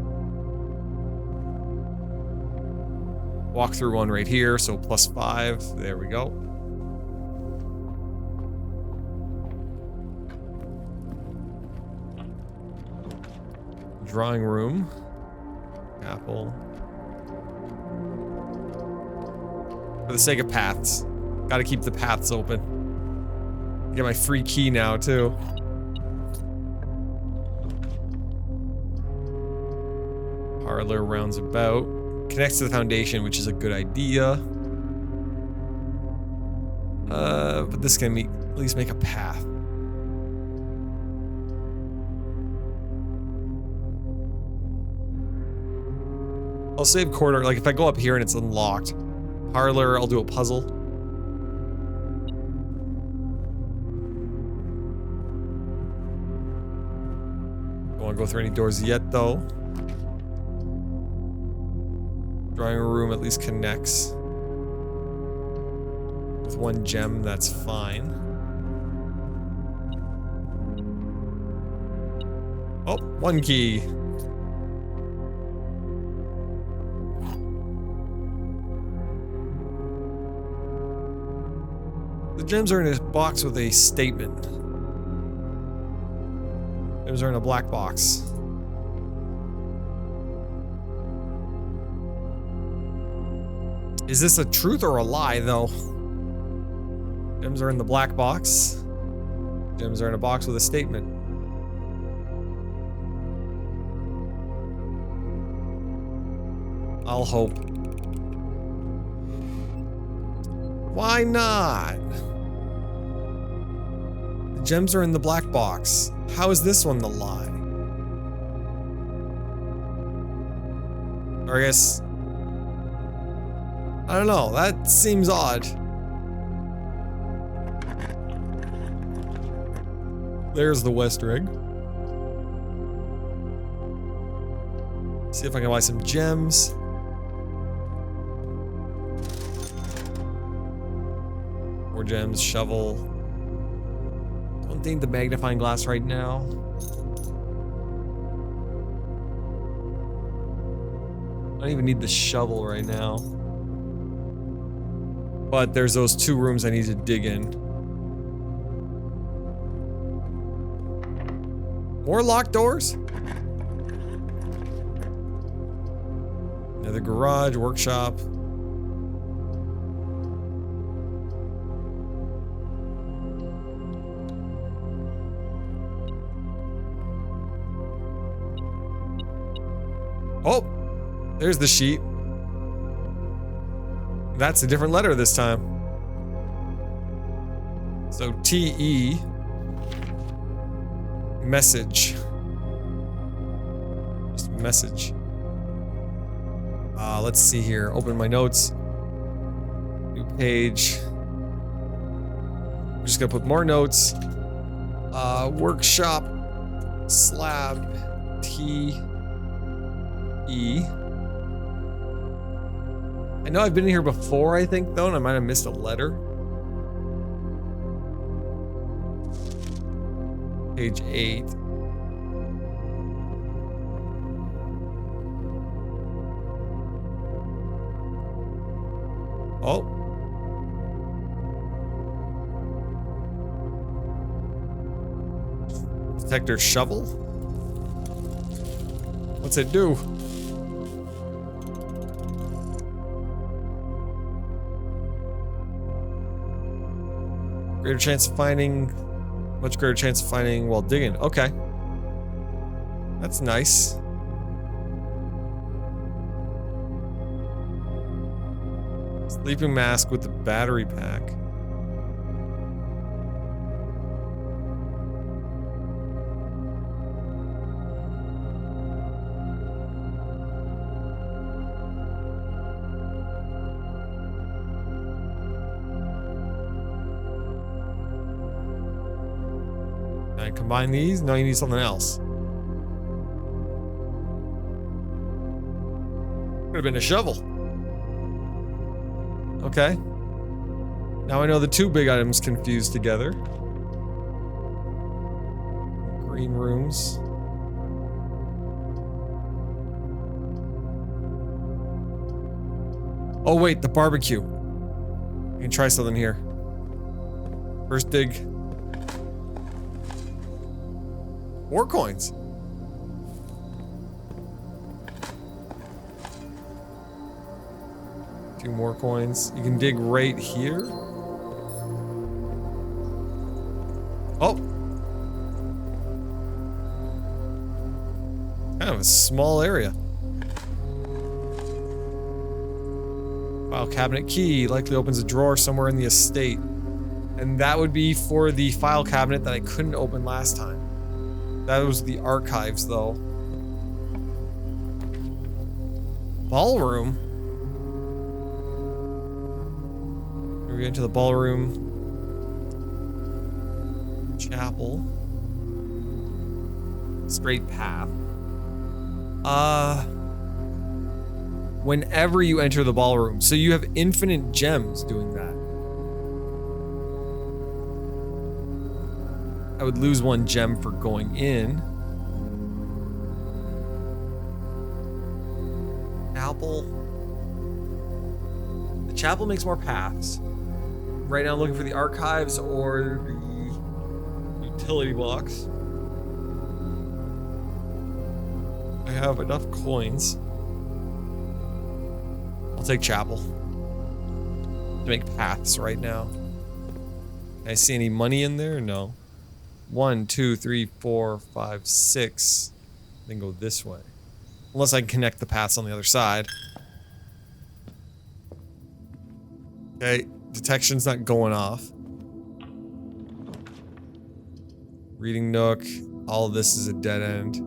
Walk through one right here, so +5. There we go. Drawing room. Apple. For the sake of paths. Gotta keep the paths open. Get my free key now, too. Parlor rounds about. Connects to the foundation, which is a good idea. But this can at least make a path. I'll save corridor. Like if I go up here and it's unlocked. Parlor, I'll do a puzzle. Don't want to go through any doors yet, though. Drawing room at least connects. With one gem, that's fine. Oh, one key. The gems are in a box with a statement. Gems are in a black box. Is this a truth or a lie, though? Gems are in the black box. Gems are in a box with a statement. I'll hope. Why not? The gems are in the black box. How is this one the lie? Or I guess... I don't know, that seems odd. There's the West Egg. See if I can buy some gems. More gems, shovel. Don't need the magnifying glass right now. I don't even need the shovel right now. But there's those 2 rooms I need to dig in. More locked doors? Another garage, workshop. Oh! There's the sheet. That's a different letter this time. So T-E. Message. Just message. Let's see here. Open my notes. New page. I'm just gonna put more notes. Workshop slab T E. I know I've been here before, I think, though, and I might have missed a letter. Page 8. Oh. Detector shovel? What's it do? Greater chance of finding... Much greater chance of finding while digging. Okay. That's nice. Sleeping mask with the battery pack. Combine these? No, you need something else. Could have been a shovel. Okay. Now I know the two big items confused together. Green rooms. Oh wait, the barbecue. I can try something here. First dig. 4 coins. Two more coins. You can dig right here. Oh. Kind of a small area. File cabinet key likely opens a drawer somewhere in the estate. And that would be for the file cabinet that I couldn't open last time. That was the archives, though. Ballroom? We're getting to the ballroom. Chapel. Straight path. Whenever you enter the ballroom. So you have infinite gems doing that. I would lose 1 gem for going in. Chapel. The chapel makes more paths. Right now I'm looking for the archives or the utility blocks. I have enough coins. I'll take chapel. To make paths right now. Can I see any money in there? No. 1, 2, 3, 4, 5, 6. Then go this way. Unless I can connect the paths on the other side. Okay, detection's not going off. Reading nook. All of this is a dead end.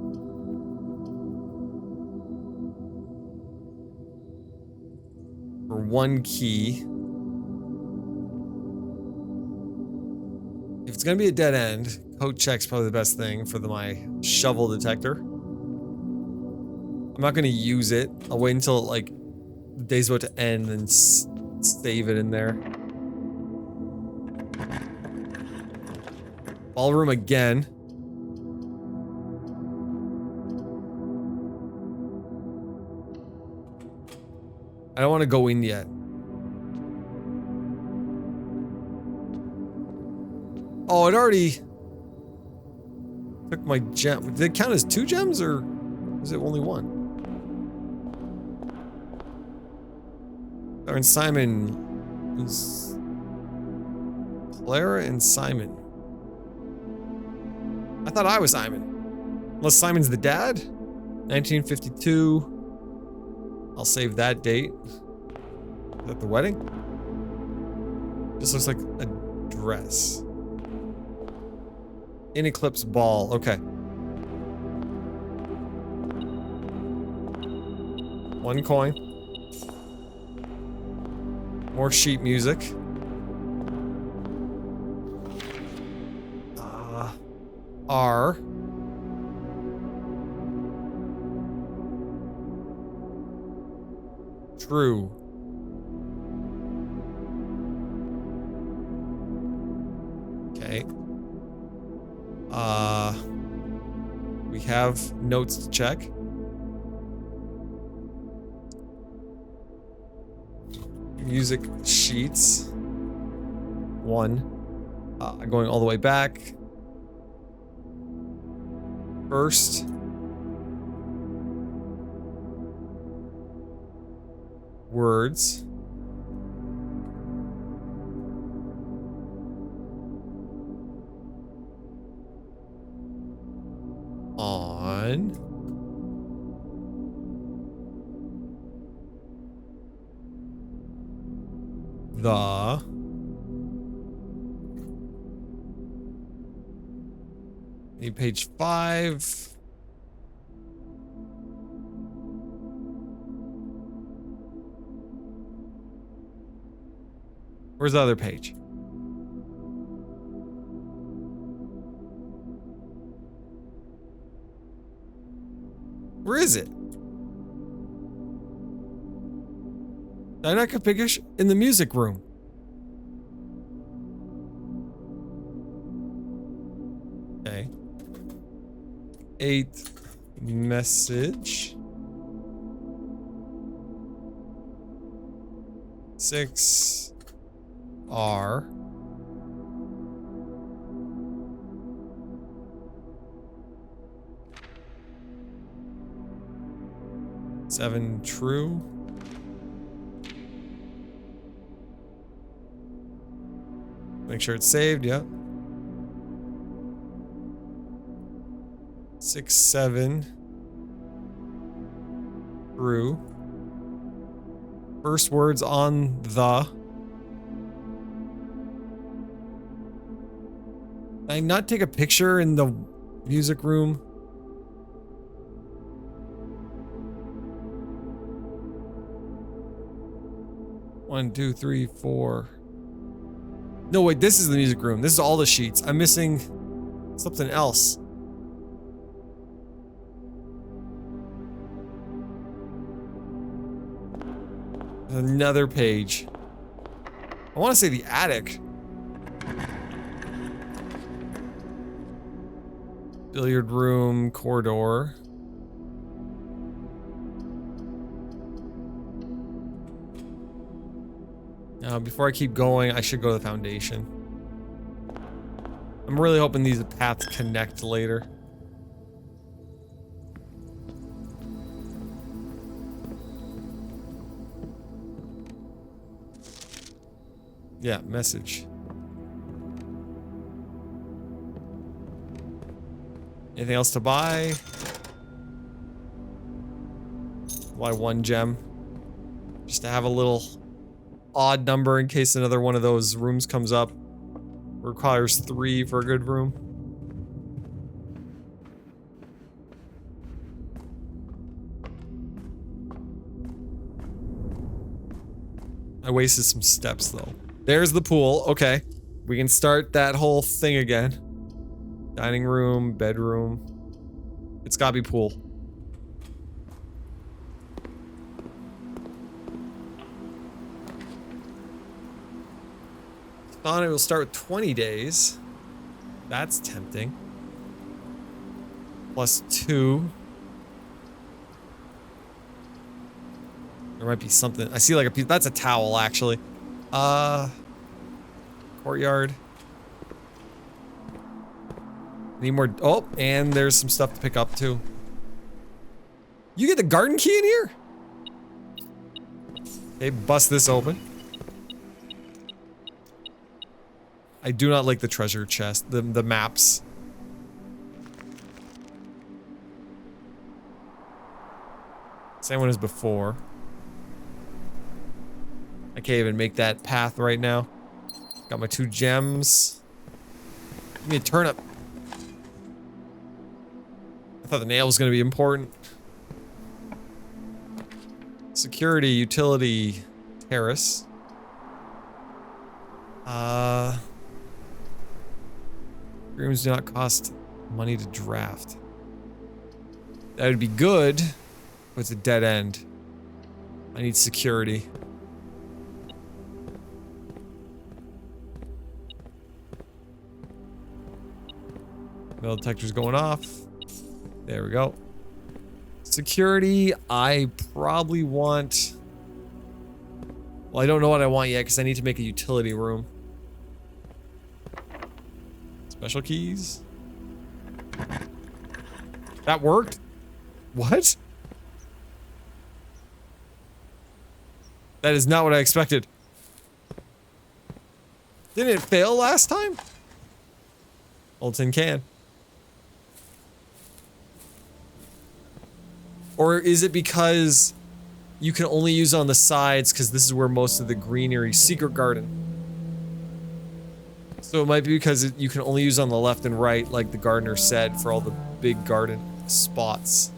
For 1 key. If it's gonna be a dead end, code check's probably the best thing for my shovel detector. I'm not gonna use it. I'll wait until like the day's about to end and save it in there. Ballroom again. I don't want to go in yet. Oh, it already took my gem. Did it count as 2 gems or was it only 1? And Simon is Clara and Simon. I thought I was Simon. Unless Simon's the dad? 1952. I'll save that date. Is that the wedding? This looks like a dress. In Eclipse Ball. Okay. 1 coin. More sheet music. are true. Okay. We have notes to check. Music sheets. 1. Going all the way back. First. Words. On. The. Need page 5. Where's the other page? Where is it? Dynamic Piggish in the music room. Okay. 8th message. 6 R. Seven true. Make sure it's saved, yep. 6, 7 true. First words on the. Did I not take a picture in the music room? One, two, three, four. No, wait, this is the music room. This is all the sheets. I'm missing something else. Another page. I want to say the attic. Billiard room, corridor. Now, before I keep going, I should go to the foundation. I'm really hoping these paths connect later. Yeah, message. Anything else to buy? Why 1 gem? Just to have a little odd number in case another one of those rooms comes up. Requires 3 for a good room. I wasted some steps though. There's the pool. Okay. We can start that whole thing again. Dining room, bedroom. It's gotta be pool. Thought it will start with 20 days. That's tempting. +2. There might be something. I see like a piece. That's a towel, actually. Courtyard. Need more. Oh, and there's some stuff to pick up too. You get the garden key in here? Okay, bust this open. I do not like the treasure chest, the maps. Same one as before. I can't even make that path right now. Got my 2 gems. Give me a turnip. I thought the nail was gonna be important. Security, utility, terrace. Rooms do not cost Money to draft. That would be good, but it's a dead end. I need security. Metal detector's going off. There we go. Security, I probably want... Well, I don't know what I want yet because I need to make a utility room. Special keys. That worked? What? That is not what I expected. Didn't it fail last time? Old tin can. Or is it because you can only use it on the sides because this is where most of the greenery, secret garden. So it might be because you can only use on the left and right, like the gardener said, for all the big garden spots.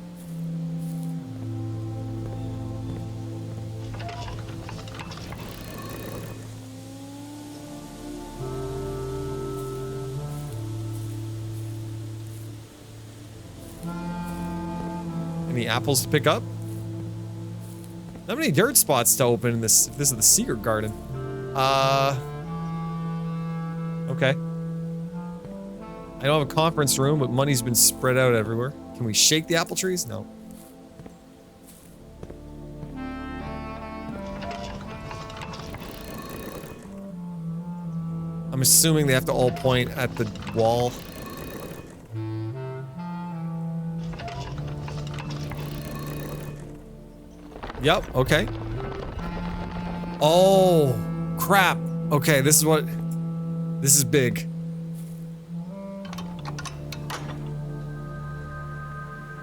Any apples to pick up? Not many dirt spots to open in this, if this is the secret garden. Okay. I don't have a conference room, but money's been spread out everywhere. Can we shake the apple trees? No. I'm assuming they have to all point at the wall. Yep, okay. Oh, crap. Okay, this is what... This is big.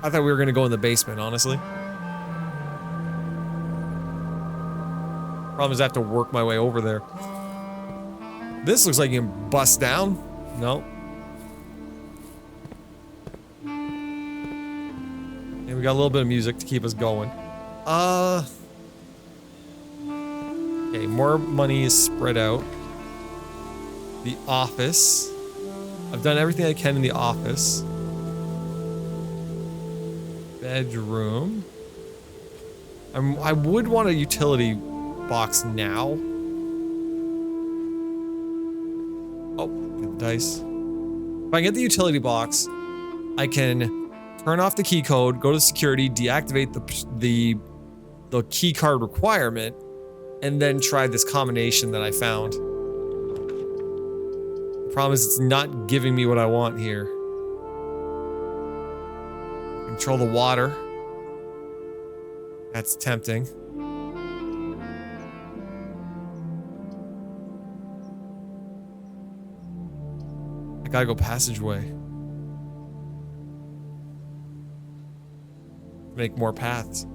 I thought we were gonna go in the basement, honestly. Problem is I have to work my way over there. This looks like you can bust down. No. And we got a little bit of music to keep us going. Okay, more money is spread out. The office. I've done everything I can in the office. Bedroom. I would want a utility box now. Oh, get the dice. If I get the utility box, I can turn off the key code, go to security, deactivate the key card requirement, and then try this combination that I found. The problem is it's not giving me what I want here. Control the water. That's tempting. I gotta go passageway. Make more paths.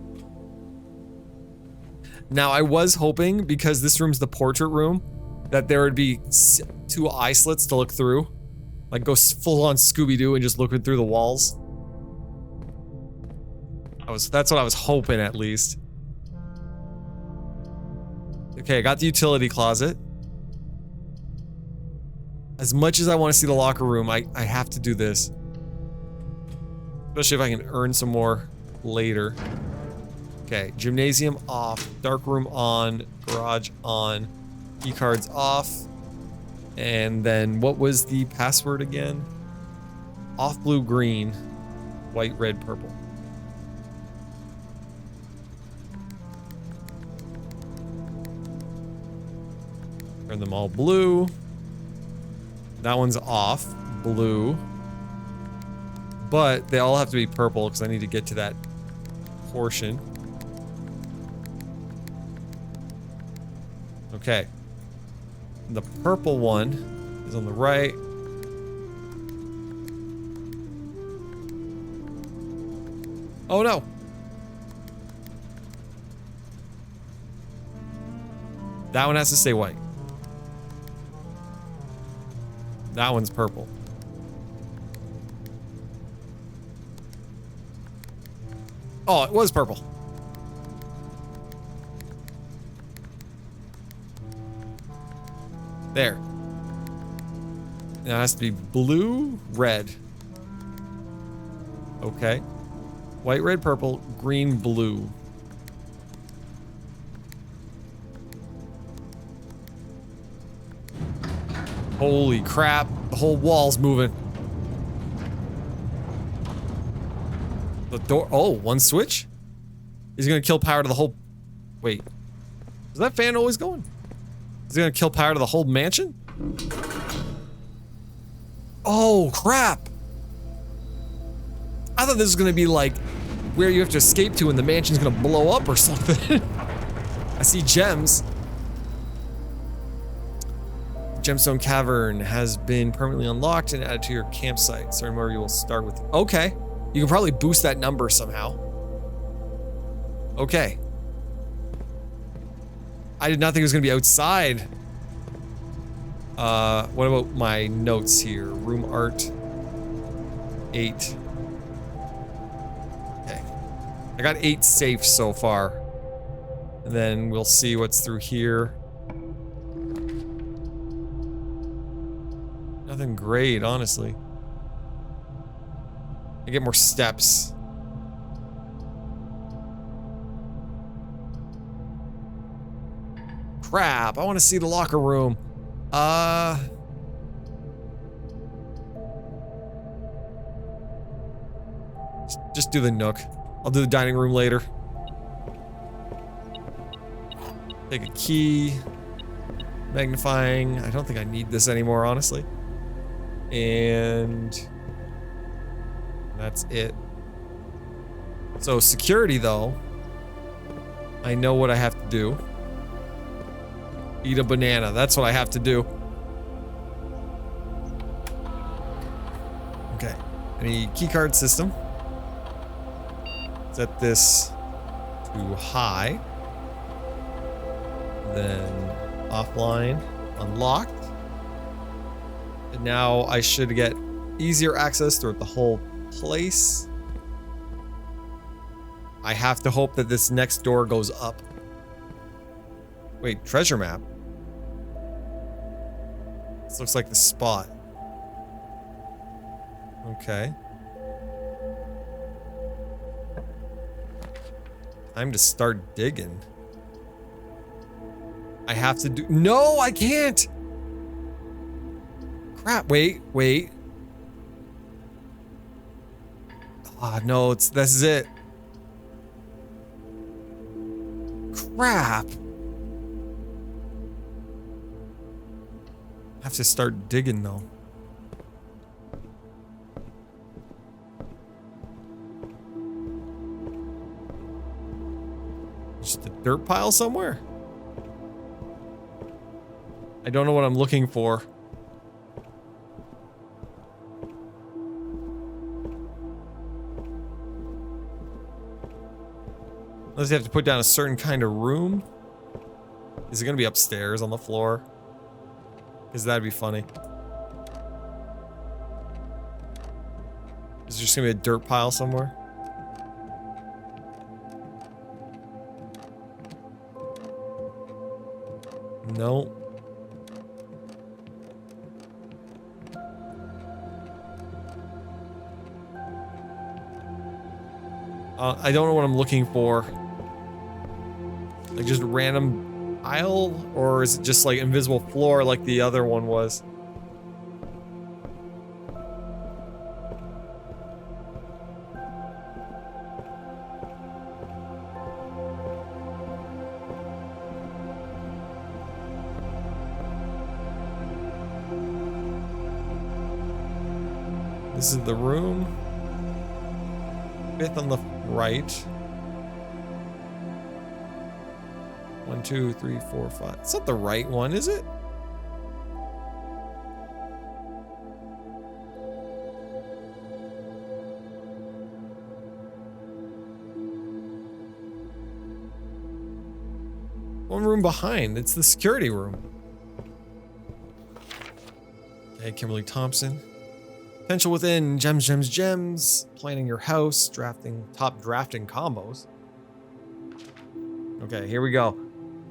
Now, I was hoping, because this room's the portrait room, that there would be 2 eye slits to look through. Like, go full on Scooby-Doo and just looking through the walls. That's what I was hoping, at least. Okay, I got the utility closet. As much as I want to see the locker room, I have to do this. Especially if I can earn some more later. Okay, gymnasium off, dark room on, garage on, key cards off. And then what was the password again? Off blue, green, white, red, purple. Turn them all blue. That one's off, blue. But they all have to be purple because I need to get to that portion. Okay. The purple one is on the right. Oh no. That one has to stay white. That one's purple. Oh, it was purple. There. Now it has to be blue, red. Okay. White, red, purple, green, blue. Holy crap. The whole wall's moving. The door. Oh, one switch? He's gonna kill power to the whole. Wait. Is that fan always going? Is he gonna kill power to the whole mansion? Oh, crap. I thought this was gonna be like where you have to escape to and the mansion's gonna blow up or something. I see gems. Gemstone Cavern has been permanently unlocked and added to your campsite. So remember, you will start with. Okay. You can probably boost that number somehow. Okay. I did not think it was gonna be outside. What about my notes here? Room art. 8. Okay. I got 8 safe so far. And then we'll see what's through here. Nothing great, honestly. I get more steps. Crap, I want to see the locker room. Just do the nook. I'll do the dining room later. Take a key. Magnifying. I don't think I need this anymore, honestly. And that's it. So security, though. I know what I have to do. Eat a banana. That's what I have to do. Okay. Any keycard system. Set this to high. Then offline. Unlocked. And now I should get easier access throughout the whole place. I have to hope that this next door goes up. Wait, treasure map? This looks like the spot. Okay. Time to start digging. I have to do— No, I can't! Crap, wait. Ah, no, this is it. Crap. I have to start digging, though. Just a dirt pile somewhere? I don't know what I'm looking for. Unless you have to put down a certain kind of room. Is it gonna be upstairs on the floor? Because that'd be funny. Is there just gonna be a dirt pile somewhere? No. I don't know what I'm looking for. Like just random aisle? Or is it just like invisible floor like the other one was? This is the room. 5th on the right. 1, 2, 3, 4, 5. It's not the right one, is it? One room behind. It's the security room. Okay, Kimberly Thompson. Potential within. Gems, gems, gems. Planning your house. Top drafting combos. Okay, here we go.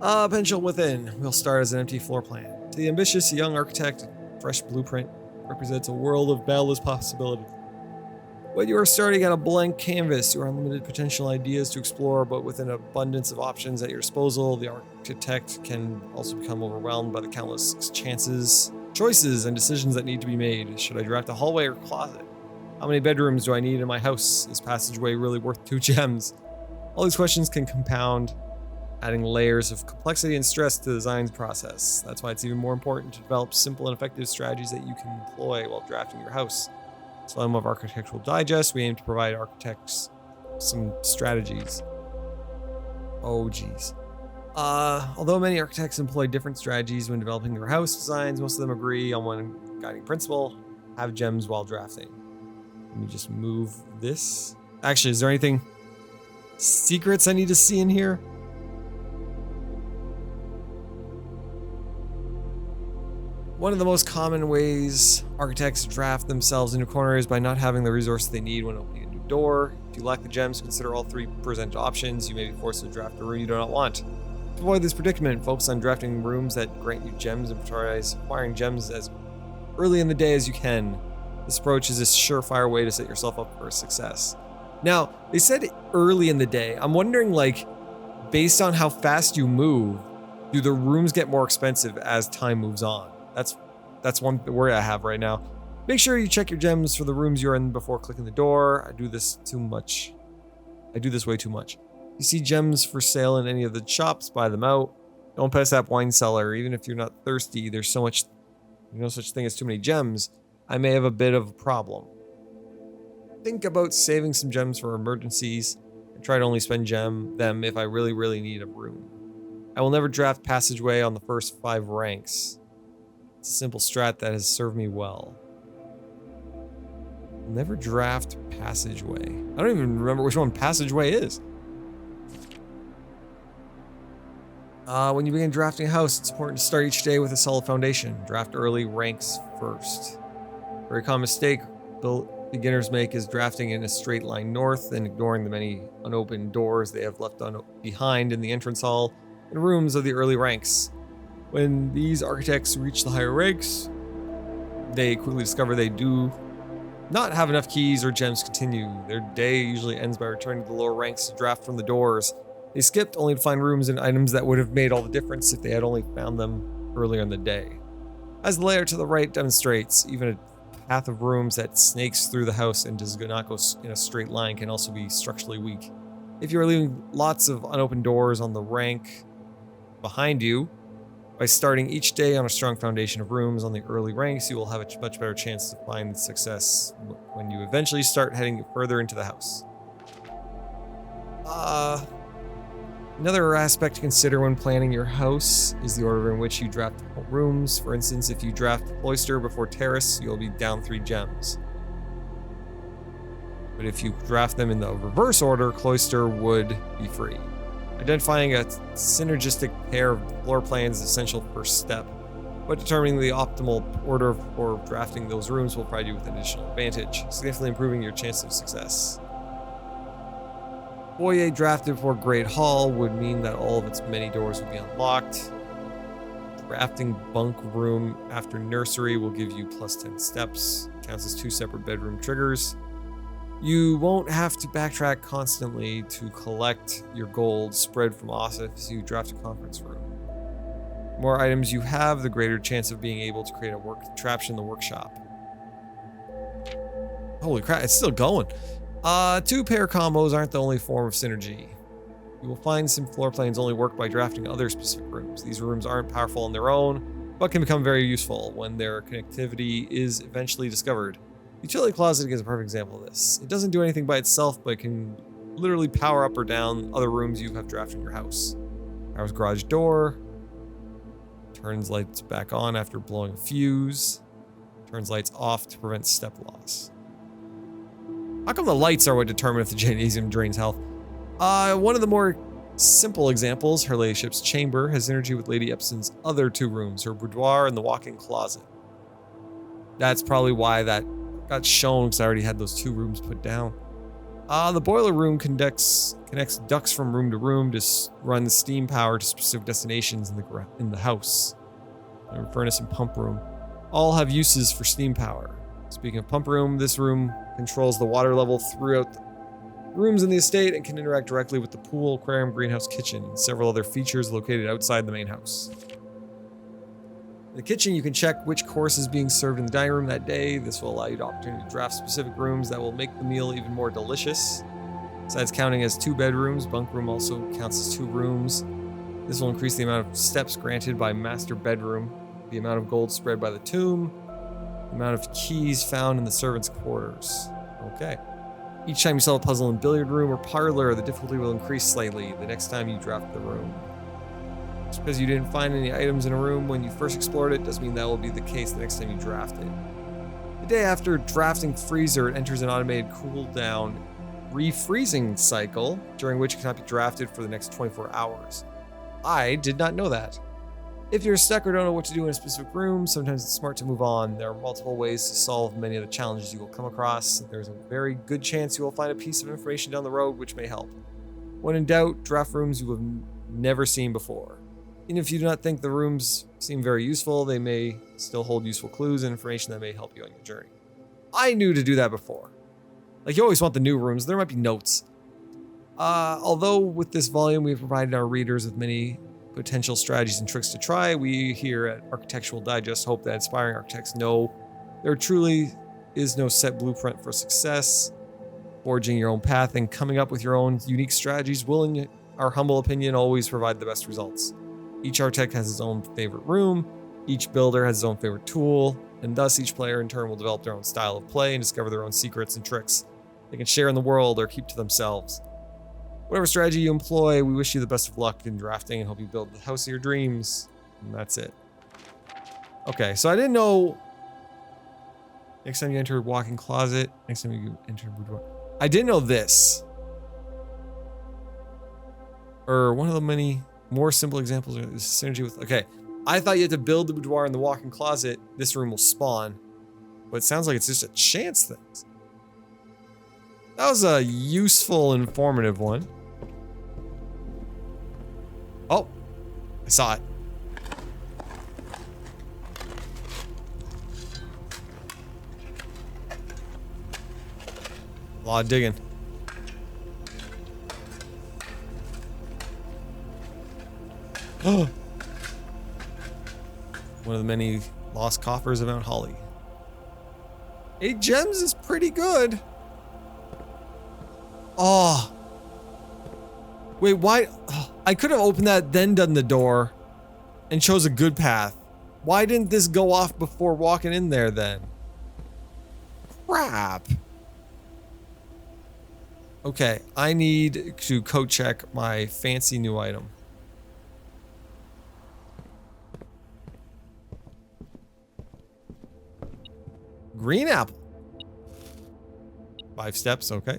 Potential within. We'll start as an empty floor plan. To the ambitious young architect, fresh blueprint represents a world of boundless possibilities. When you are starting at a blank canvas, you are unlimited potential ideas to explore, but with an abundance of options at your disposal, the architect can also become overwhelmed by the countless choices, and decisions that need to be made. Should I draft a hallway or closet? How many bedrooms do I need in my house? Is passageway really worth 2 gems? All these questions can compound, adding layers of complexity and stress to the design process. That's why it's even more important to develop simple and effective strategies that you can employ while drafting your house. Some of Architectural Digest, we aim to provide architects some strategies. Oh geez. Although many architects employ different strategies when developing their house designs, most of them agree on one guiding principle: have gems while drafting. Let me just move this. Actually, is there anything secrets I need to see in here? One of the most common ways architects draft themselves into a corner is by not having the resources they need when opening a new door. If you lack the gems to consider all 3 presented options, you may be forced to draft a room you do not want. To avoid this predicament, focus on drafting rooms that grant you gems and prioritize acquiring gems as early in the day as you can. This approach is a surefire way to set yourself up for success. Now, they said early in the day. I'm wondering, like, based on how fast you move, do the rooms get more expensive as time moves on? That's one worry I have right now. Make sure you check your gems for the rooms you're in before clicking the door. I do this way too much. If you see gems for sale in any of the shops, buy them out. Don't pass that wine cellar. Even if you're not thirsty, there's no such thing as too many gems. I may have a bit of a problem. Think about saving some gems for emergencies and try to only spend them if I really, really need a room. I will never draft passageway on the first 5 ranks. It's a simple strat that has served me well. Never draft passageway. I don't even remember which one passageway is. When you begin drafting a house, it's important to start each day with a solid foundation. Draft early, ranks first. Very common mistake beginners make is drafting in a straight line north and ignoring the many unopened doors they have left behind in the entrance hall and rooms of the early ranks. When these architects reach the higher ranks, they quickly discover they do not have enough keys or gems to continue. Their day usually ends by returning to the lower ranks to draft from the doors they skipped, only to find rooms and items that would have made all the difference if they had only found them earlier in the day. As the layer to the right demonstrates, even a path of rooms that snakes through the house and does not go in a straight line can also be structurally weak. If you are leaving lots of unopened doors on the rank behind you, by starting each day on a strong foundation of rooms on the early ranks, you will have a much better chance to find success when you eventually start heading further into the house. Another aspect to consider when planning your house is the order in which you draft rooms. For instance, if you draft cloister before terrace, you'll be down 3 gems. But if you draft them in the reverse order, cloister would be free. Identifying a synergistic pair of floor plans is essential first step, but determining the optimal order for drafting those rooms will provide you with an additional advantage, significantly improving your chance of success. Foyer drafted for Great Hall would mean that all of its many doors would be unlocked. Drafting bunk room after nursery will give you plus 10 steps, counts as 2 separate bedroom triggers. You won't have to backtrack constantly to collect your gold spread from office you draft a conference room. The more items you have, the greater chance of being able to create a work contraption in the workshop. Holy crap, it's still going. 2 pair combos aren't the only form of synergy. You will find some floor plans only work by drafting other specific rooms. These rooms aren't powerful on their own, but can become very useful when their connectivity is eventually discovered. Utility closet is a perfect example of this. It doesn't do anything by itself, but can literally power up or down other rooms you have drafted in your house. Powers garage door. Turns lights back on after blowing a fuse. Turns lights off to prevent step loss. How come the lights are what determine if the gymnasium drains health? One of the more simple examples, her ladyship's chamber, has synergy with Lady Epson's other 2 rooms, her boudoir and the walk-in closet. That's probably why that got shown, because I already had those 2 rooms put down. The boiler room connects ducts from room to room to run steam power to specific destinations in the house. And furnace and pump room all have uses for steam power. Speaking of pump room, this room controls the water level throughout the rooms in the estate and can interact directly with the pool, aquarium, greenhouse, kitchen, and several other features located outside the main house. In the kitchen, you can check which course is being served in the dining room that day. This will allow you the opportunity to draft specific rooms that will make the meal even more delicious. Besides counting as 2 bedrooms, bunk room also counts as 2 rooms. This will increase the amount of steps granted by master bedroom, the amount of gold spread by the tomb, the amount of keys found in the servants' quarters. Okay. Each time you solve a puzzle in billiard room or parlor, the difficulty will increase slightly the next time you draft the room. Just because you didn't find any items in a room when you first explored it doesn't mean that will be the case the next time you draft it. The day after drafting freezer, it enters an automated cooldown refreezing cycle, during which it cannot be drafted for the next 24 hours. I did not know that. If you're stuck or don't know what to do in a specific room, sometimes it's smart to move on. There are multiple ways to solve many of the challenges you will come across. There's a very good chance you will find a piece of information down the road which may help. When in doubt, draft rooms you have never seen before. Even if you do not think the rooms seem very useful, they may still hold useful clues and information that may help you on your journey. I knew to do that before. Like, you always want the new rooms. There might be notes. Although with this volume, we've provided our readers with many potential strategies and tricks to try, we here at Architectural Digest hope that aspiring architects know there truly is no set blueprint for success. Forging your own path and coming up with your own unique strategies will, in our humble opinion, always provide the best results. Each architect has his own favorite room, each builder has his own favorite tool, and thus each player in turn will develop their own style of play and discover their own secrets and tricks they can share in the world or keep to themselves. Whatever strategy you employ, we wish you the best of luck in drafting and hope you build the house of your dreams. And that's it. Okay, so I didn't know. Next time you enter a walk-in closet, next time you enter a boudoir. I didn't know this. Or one of the many more simple examples is synergy with. Okay, I thought you had to build the boudoir in the walk-in closet. This room will spawn. But it sounds like it's just a chance thing. That was a useful, informative one. Oh, I saw it. A lot of digging. Oh. One of the many lost coffers of Mount Holly. 8 gems is pretty good. Oh. Wait, why? Oh, I could have opened that, then done the door, and chose a good path. Why didn't this go off before walking in there then? Crap. Okay, I need to code check my fancy new item. Green apple. 5 steps, okay.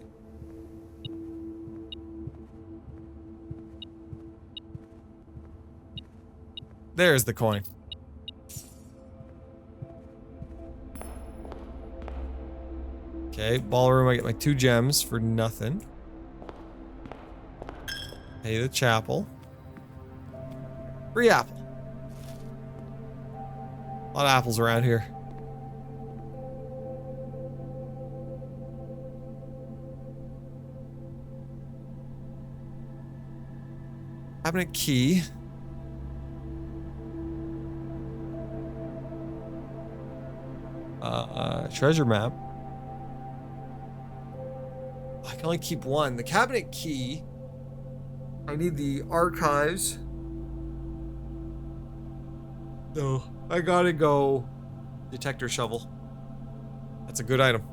There's the coin. Okay, ballroom, I get my 2 gems for nothing. Pay the chapel. Free apple. A lot of apples around here. Cabinet key. Treasure map. I can only keep 1. The cabinet key. I need the archives. So I gotta go detector shovel. That's a good item.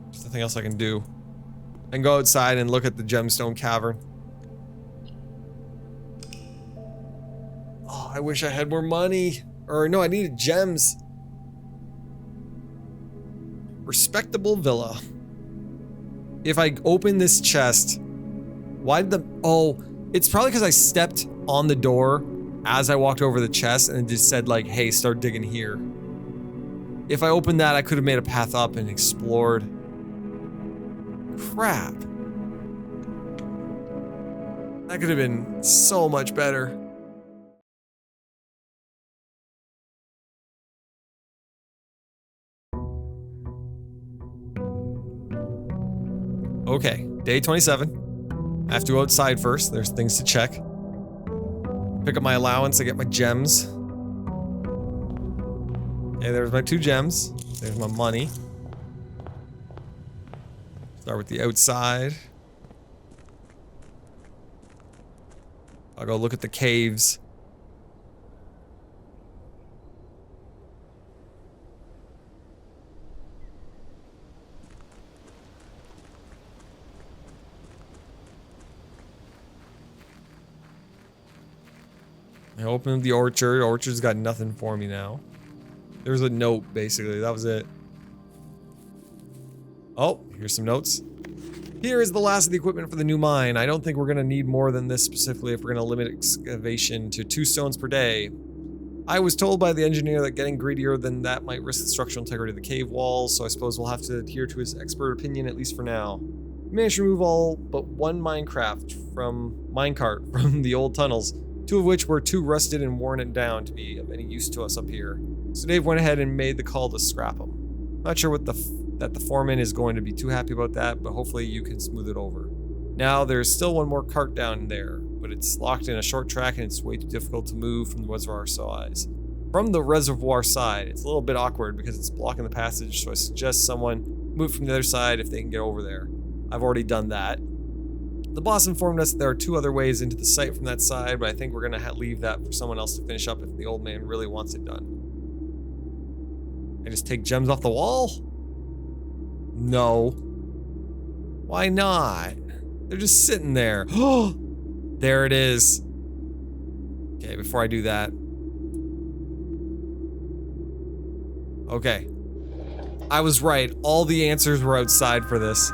There's nothing else I can do. I can go outside and look at the gemstone cavern. Oh, I wish I had more money. Or no, I needed gems. Respectable villa. If I open this chest, why did the... Oh, it's probably because I stepped on the door as I walked over the chest and it just said like, hey, start digging here. If I opened that, I could have made a path up and explored. Crap. That could have been so much better. Okay, day 27. I have to go outside first. There's things to check. Pick up my allowance. I get my gems. Okay, there's my 2 gems. There's my money. Start with the outside. I'll go look at the caves. I opened the orchard. Orchard's got nothing for me now. There's a note, basically. That was it. Oh, here's some notes. Here is the last of the equipment for the new mine. I don't think we're going to need more than this specifically if we're going to limit excavation to 2 stones per day. I was told by the engineer that getting greedier than that might risk the structural integrity of the cave walls, so I suppose we'll have to adhere to his expert opinion, at least for now. We managed to remove all but 1 minecart from the old tunnels, 2 of which were too rusted and worn and down to be of any use to us up here. So Dave went ahead and made the call to scrap them. Not sure that the foreman is going to be too happy about that, but hopefully you can smooth it over. Now, there's still 1 more cart down there, but it's locked in a short track and it's way too difficult to move from the reservoir side. From the reservoir side, it's a little bit awkward because it's blocking the passage, so I suggest someone move from the other side if they can get over there. I've already done that. The boss informed us that there are 2 other ways into the site from that side, but I think we're going to leave that for someone else to finish up if the old man really wants it done. I just take gems off the wall? No. Why not? They're just sitting there. Oh, there it is. Okay, before I do that. Okay. I was right. All the answers were outside for this.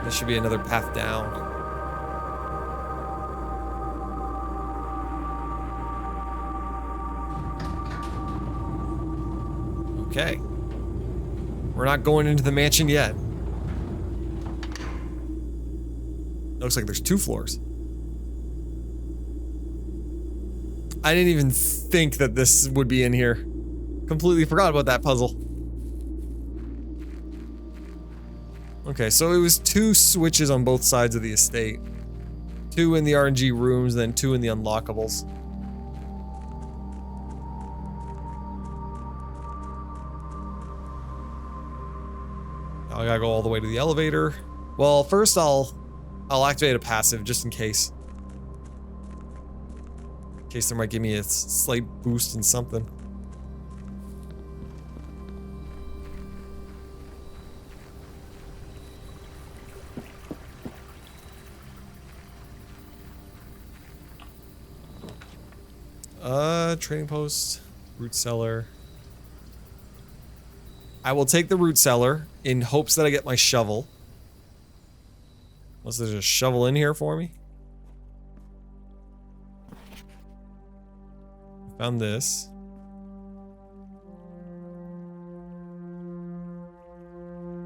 There should be another path down. Okay. We're not going into the mansion yet. Looks like there's 2 floors. I didn't even think that this would be in here. Completely forgot about that puzzle. Okay, so it was 2 switches on both sides of the estate. 2 in the RNG rooms, then 2 in the unlockables. I gotta go all the way to the elevator. Well, first I'll activate a passive just in case. In case there might give me a slight boost in something. Trading post, root cellar. I will take the root cellar in hopes that I get my shovel. Unless there's a shovel in here for me. Found this.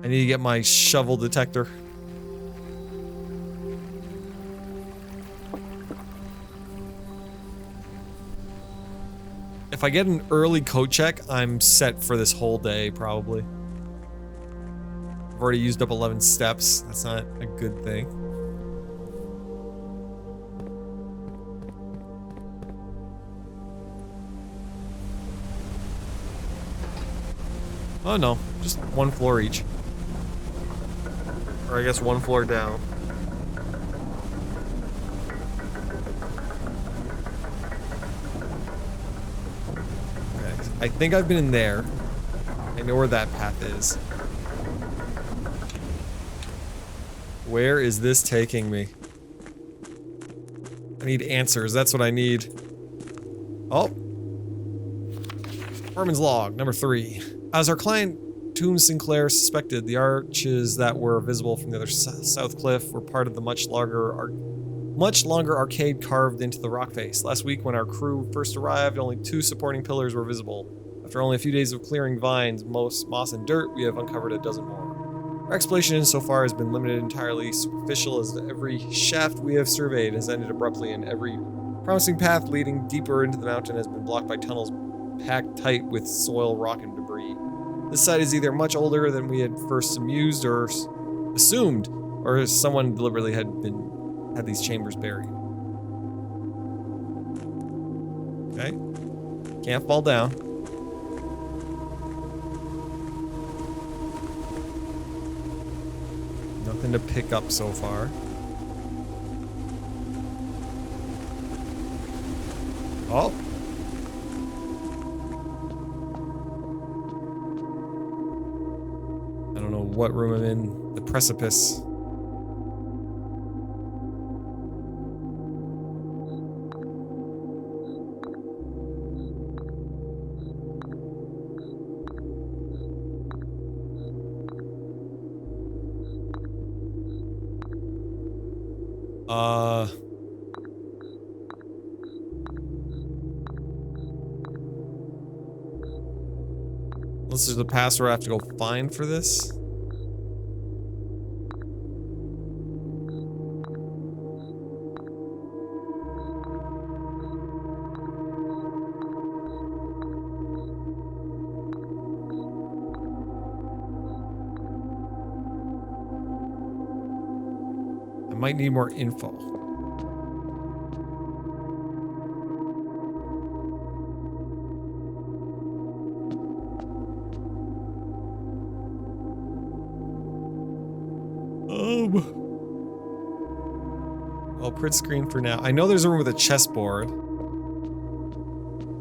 I need to get my shovel detector. If I get an early code check, I'm set for this whole day, probably. I've already used up 11 steps. That's not a good thing. Oh no, just 1 floor each. Or I guess 1 floor down. I think I've been in there. I know where that path is. Where is this taking me? I need answers. That's what I need. Oh. Foreman's log, number 3. As our client, Toom Sinclair, suspected, the arches that were visible from the other south cliff were part of the much longer arcade carved into the rock face. Last week, when our crew first arrived, only 2 supporting pillars were visible. After only a few days of clearing vines, moss, and dirt, we have uncovered a dozen more. Our exploration so far has been limited entirely superficial, as every shaft we have surveyed has ended abruptly, and every promising path leading deeper into the mountain has been blocked by tunnels packed tight with soil, rock, and debris. This site is either much older than we had first mused or assumed, or someone deliberately had these chambers buried. Okay. Can't fall down. Nothing to pick up so far. Oh. I don't know what room I'm in. The precipice. Unless there's a password I have to go find for this. I might need more info. I'll print screen for now. I know there's a room with a chessboard.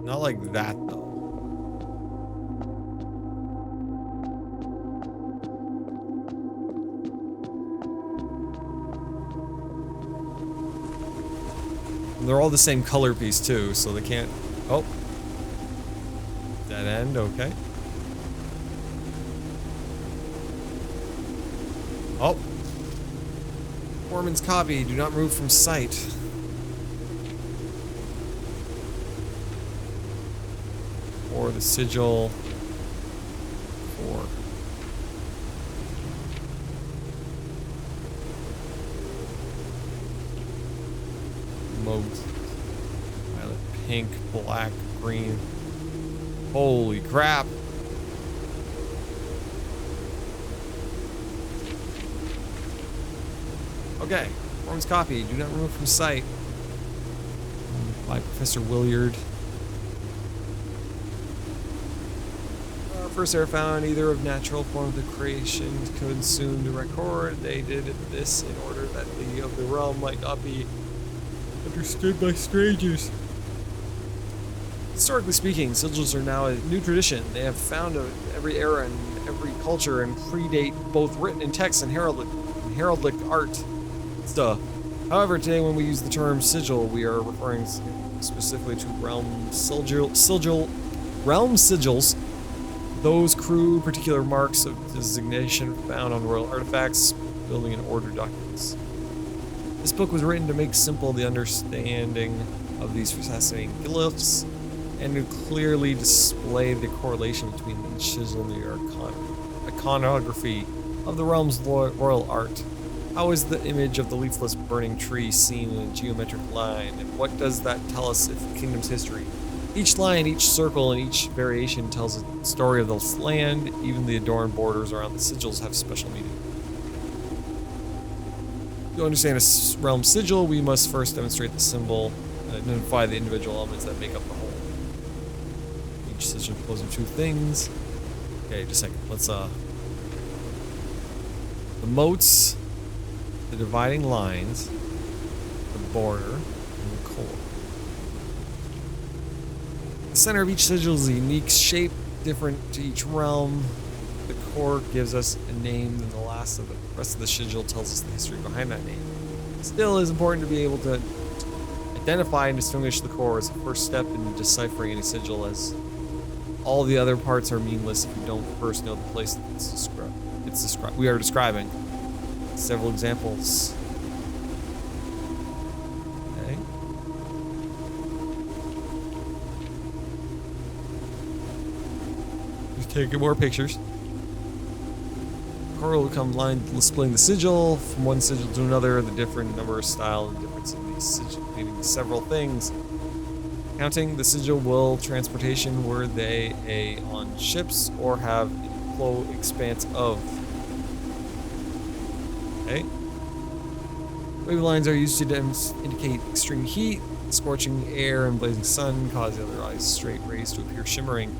Not like that, though. And they're all the same color piece, too, so they can't... Oh. Dead end, okay. Oh. Foreman's copy, do not move from sight. Or the sigil. Or. Mode. Violet, pink, black, green. Holy crap. Okay, Foreman's copy. Do not remove from sight. By Professor Williard. First they were found either of natural form of the creation consumed to record. They did this in order that the realm might not be understood by strangers. Historically speaking, sigils are now a new tradition. They have found every era and every culture and predate both written and text and heraldic art. Stuff. However, today when we use the term sigil, we are referring specifically to realm sigils, those crude particular marks of designation found on royal artifacts, building and order documents. This book was written to make simple the understanding of these fascinating glyphs and to clearly display the correlation between the sigil and the iconography of the realm's royal art. How is the image of the leafless burning tree seen in a geometric line, and what does that tell us of the kingdom's history? Each line, each circle, and each variation tells a story of this land. Even the adorned borders around the sigils have special meaning. To understand a realm sigil, we must first demonstrate the symbol and identify the individual elements that make up the whole. Each sigil is composed of two things. Okay, just a second. Let's, the moats, the dividing lines, the border, and the core. The center of each sigil is a unique shape, different to each realm. The core gives us a name, and the rest of the sigil tells us the history behind that name. Still, it is important to be able to identify and distinguish the core as the first step in deciphering any sigil, as all the other parts are meaningless if you don't first know the place that we are describing. Several examples. Okay. Just taking more pictures. Core will become line displaying the sigil from one sigil to another, the different number, style, and difference in these sigil, meaning several things. Counting the sigil will transportation, were they on ships or have flow expanse of. Okay. Wave lines are used to indicate extreme heat. Scorching air and blazing sun cause the otherwise straight rays to appear shimmering.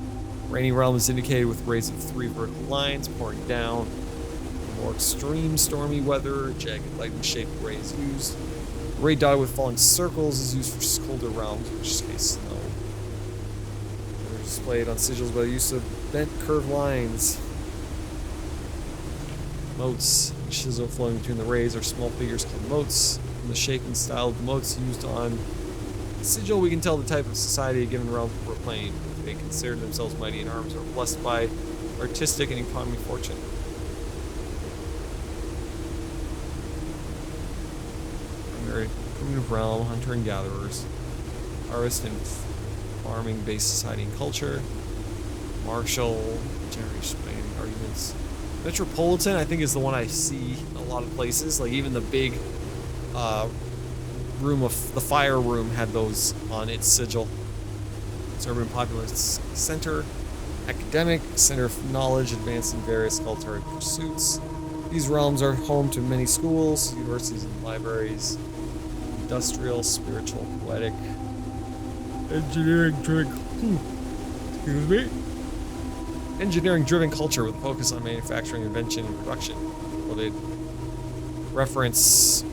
Rainy realm is indicated with rays of 3 vertical lines pouring down. More extreme stormy weather, jagged lightning-shaped rays used. Ray dotted with falling circles is used for colder realms, in which case snow. They're displayed on sigils by the use of bent curved lines. Motes. Each sigil flowing between the rays are small figures called motes. From the shape and style of the motes used on the sigil, we can tell the type of society a given realm will proclaim. If they consider themselves mighty in arms or blessed by artistic and economy fortune. Primitive realm, hunter and gatherers, harvest and farming based society and culture, martial, generation arguments. Metropolitan, I think, is the one I see in a lot of places. Like even the big room of the fire room had those on its sigil. Urban populist center, academic center of knowledge, advanced in various cultural pursuits. These realms are home to many schools, universities, and libraries. Industrial, spiritual, poetic, engineering-driven. Excuse me. Engineering-driven culture with a focus on manufacturing, invention, and production. Well, they reference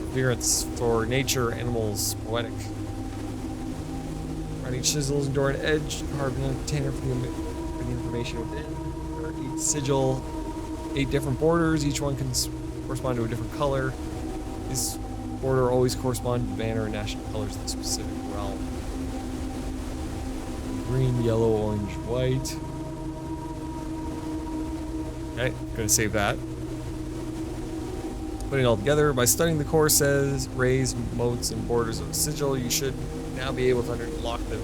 for nature, animals, poetic. On each sigil is enduring edge, carved in a container for the information within. Each sigil, 8 different borders. Each one can correspond to a different color. These border always correspond to the banner and national colors of the specific realm. Green, yellow, orange, white. Okay, gonna save that. Putting it all together, by studying the core says, rays, motes, and borders of the sigil, you should now be able to unlock the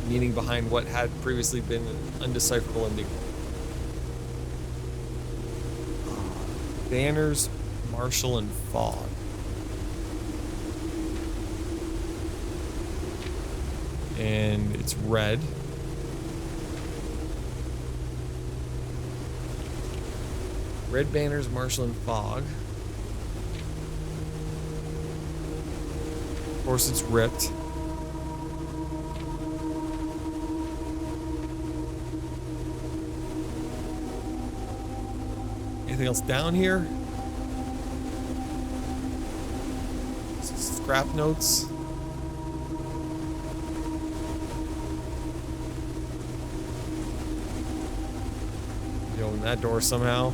meaning behind what had previously been an undecipherable enigma. Banners, martial, and fog. And it's red. Red banners, martial, and fog. Of course, it's ripped. Anything else down here? Scrap notes. You open that door somehow.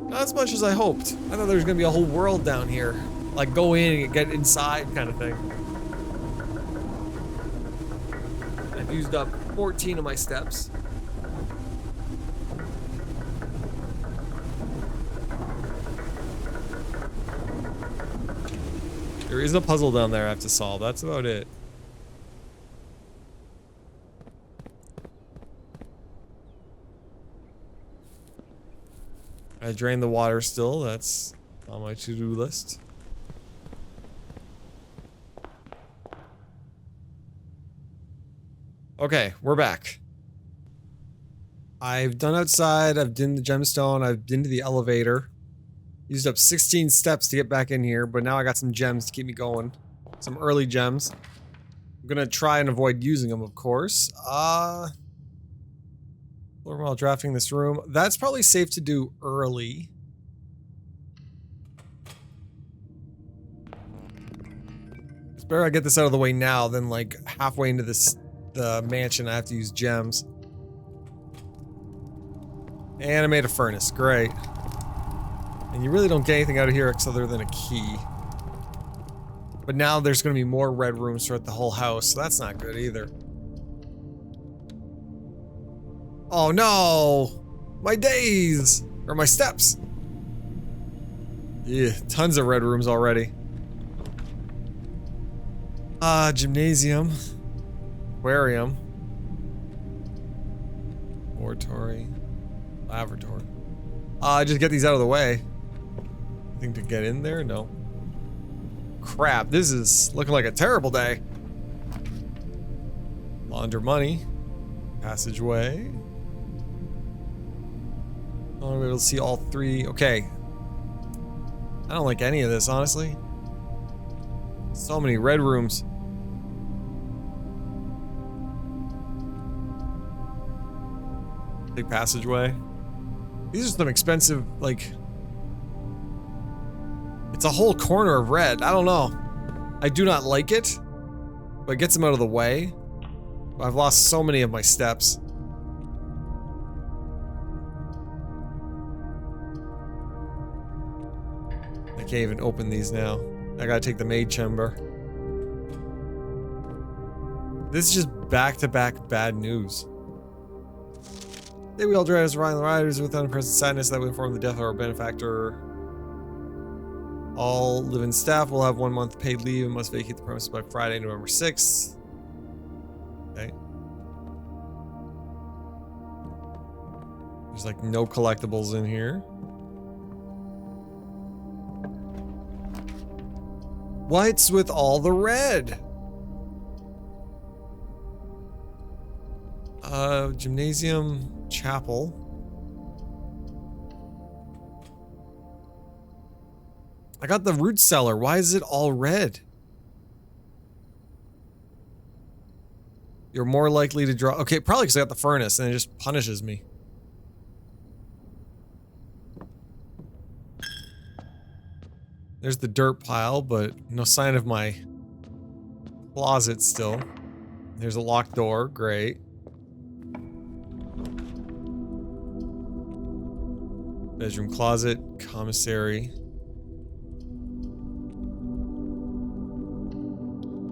Not as much as I hoped. I thought there was gonna be a whole world down here. Like go in and get inside kind of thing. I've used up 14 of my steps. There is a puzzle down there I have to solve. That's about it. I drained the water still. That's on my to-do list. Okay, we're back. I've done outside. I've done the gemstone. I've been to the elevator. Used up 16 steps to get back in here, but now I got some gems to keep me going. Some early gems. I'm gonna try and avoid using them, of course. While drafting this room. That's probably safe to do early. It's better I get this out of the way now than like halfway into the mansion I have to use gems. And I made a furnace. Great. And you really don't get anything out of here other than a key. But now there's going to be more red rooms throughout the whole house, so that's not good either. Oh no! My days! Or my steps! Yeah, tons of red rooms already. Gymnasium. Aquarium. Laboratory. Laboratory. Just get these out of the way. Anything to get in there? No. Crap, this is looking like a terrible day. Launder money. Passageway. Oh, we'll see all three. Okay. I don't like any of this, honestly. So many red rooms. Big passageway. These are some expensive, like... It's a whole corner of red. I don't know. I do not like it, but it gets them out of the way. I've lost so many of my steps. I can't even open these now. I gotta take the maid chamber. This is just back-to-back bad news. They we all dread as riding the riders with unpresent sadness that we inform the death of our benefactor. All live-in staff will have 1 month paid leave and must vacate the premises by Friday, November 6th. Okay. There's like no collectibles in here. What's with all the red? Gymnasium, chapel. I got the root cellar. Why is it all red? You're more likely to draw. Okay, probably because I got the furnace and it just punishes me. There's the dirt pile, but no sign of my closet still. There's a locked door. Great. Bedroom, closet, commissary.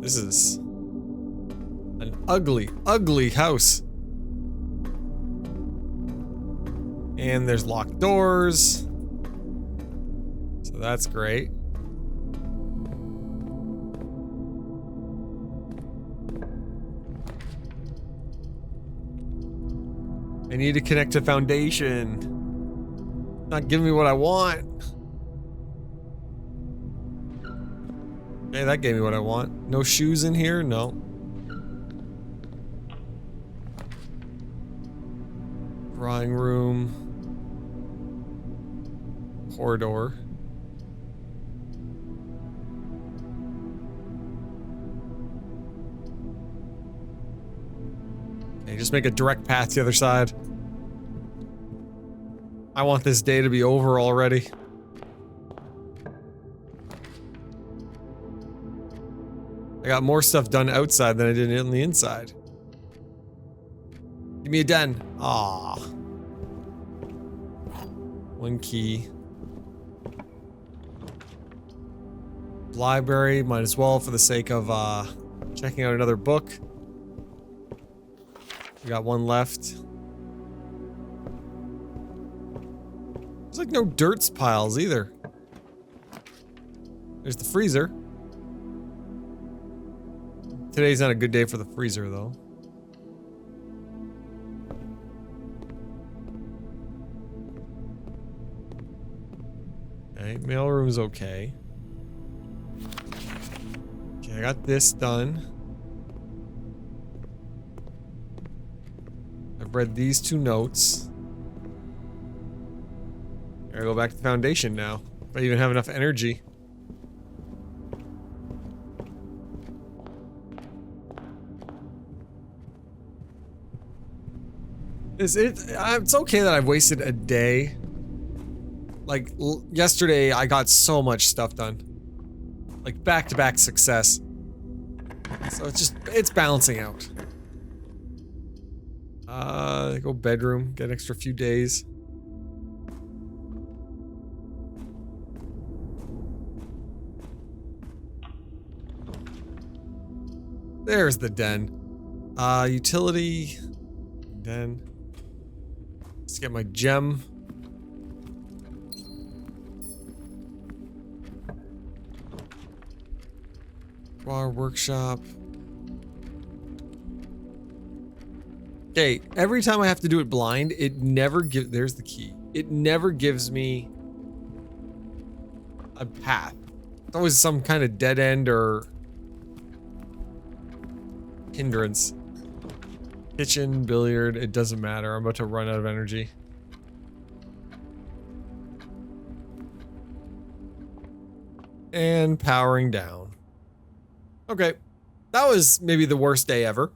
This is an ugly, ugly house. And there's locked doors. So that's great. I need to connect to foundation. Not giving me what I want. Okay, that gave me what I want. No shoes in here? No. Drawing room. Corridor. Okay, just make a direct path to the other side. I want this day to be over already. I got more stuff done outside than I did on the inside. Give me a den. Ah. One key. Library, might as well for the sake of checking out another book. We got one left. There's like no dirt piles either. There's the freezer. Today's not a good day for the freezer though. Okay, mailroom's okay. Okay, I got this done. I've read these 2 notes. Gotta go back to the foundation now. If I even have enough energy. It's okay that I've wasted a day. Like, yesterday I got so much stuff done. Like, back-to-back success. So it's balancing out. Go bedroom, get an extra few days. There's the den. Utility. Den. Let's get my gem. Bar workshop. Okay, every time I have to do it blind, it never gives, there's the key. It never gives me a path. It's always some kind of dead end or hindrance. Kitchen, billiard, it doesn't matter. I'm about to run out of energy. And powering down. Okay, that was maybe the worst day ever.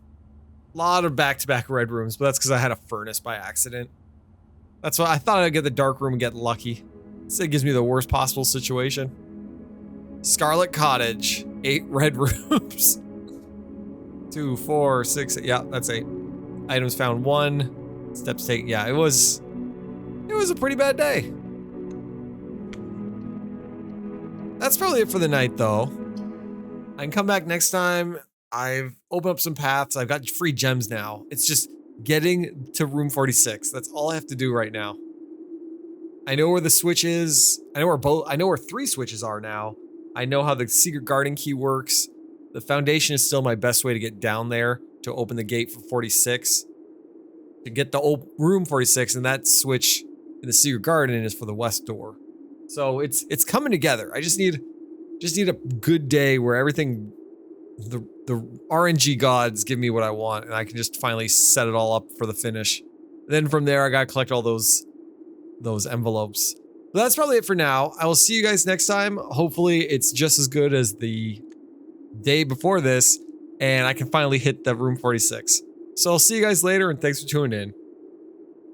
A lot of back-to-back red rooms, but that's because I had a furnace by accident. That's why I thought I'd get the dark room and get lucky. So it gives me the worst possible situation. Scarlet Cottage, 8 red rooms. 2, 4, 6, yeah, that's 8. Items found 1. Steps taken, yeah, it was a pretty bad day. That's probably it for the night, though. I can come back next time. I've opened up some paths. I've got free gems now. It's just getting to room 46. That's all I have to do right now. I know where the switch is. I know where 3 switches are now. I know how the secret garden key works. The foundation is still my best way to get down there to open the gate for 46. To get the room 46, and that switch in the secret garden is for the west door. So it's coming together. I just need a good day where everything, the RNG gods give me what I want, and I can just finally set it all up for the finish. And then from there, I gotta collect all those envelopes. But that's probably it for now. I will see you guys next time. Hopefully, it's just as good as the day before this, and I can finally hit the room 46. So I'll see you guys later, and thanks for tuning in.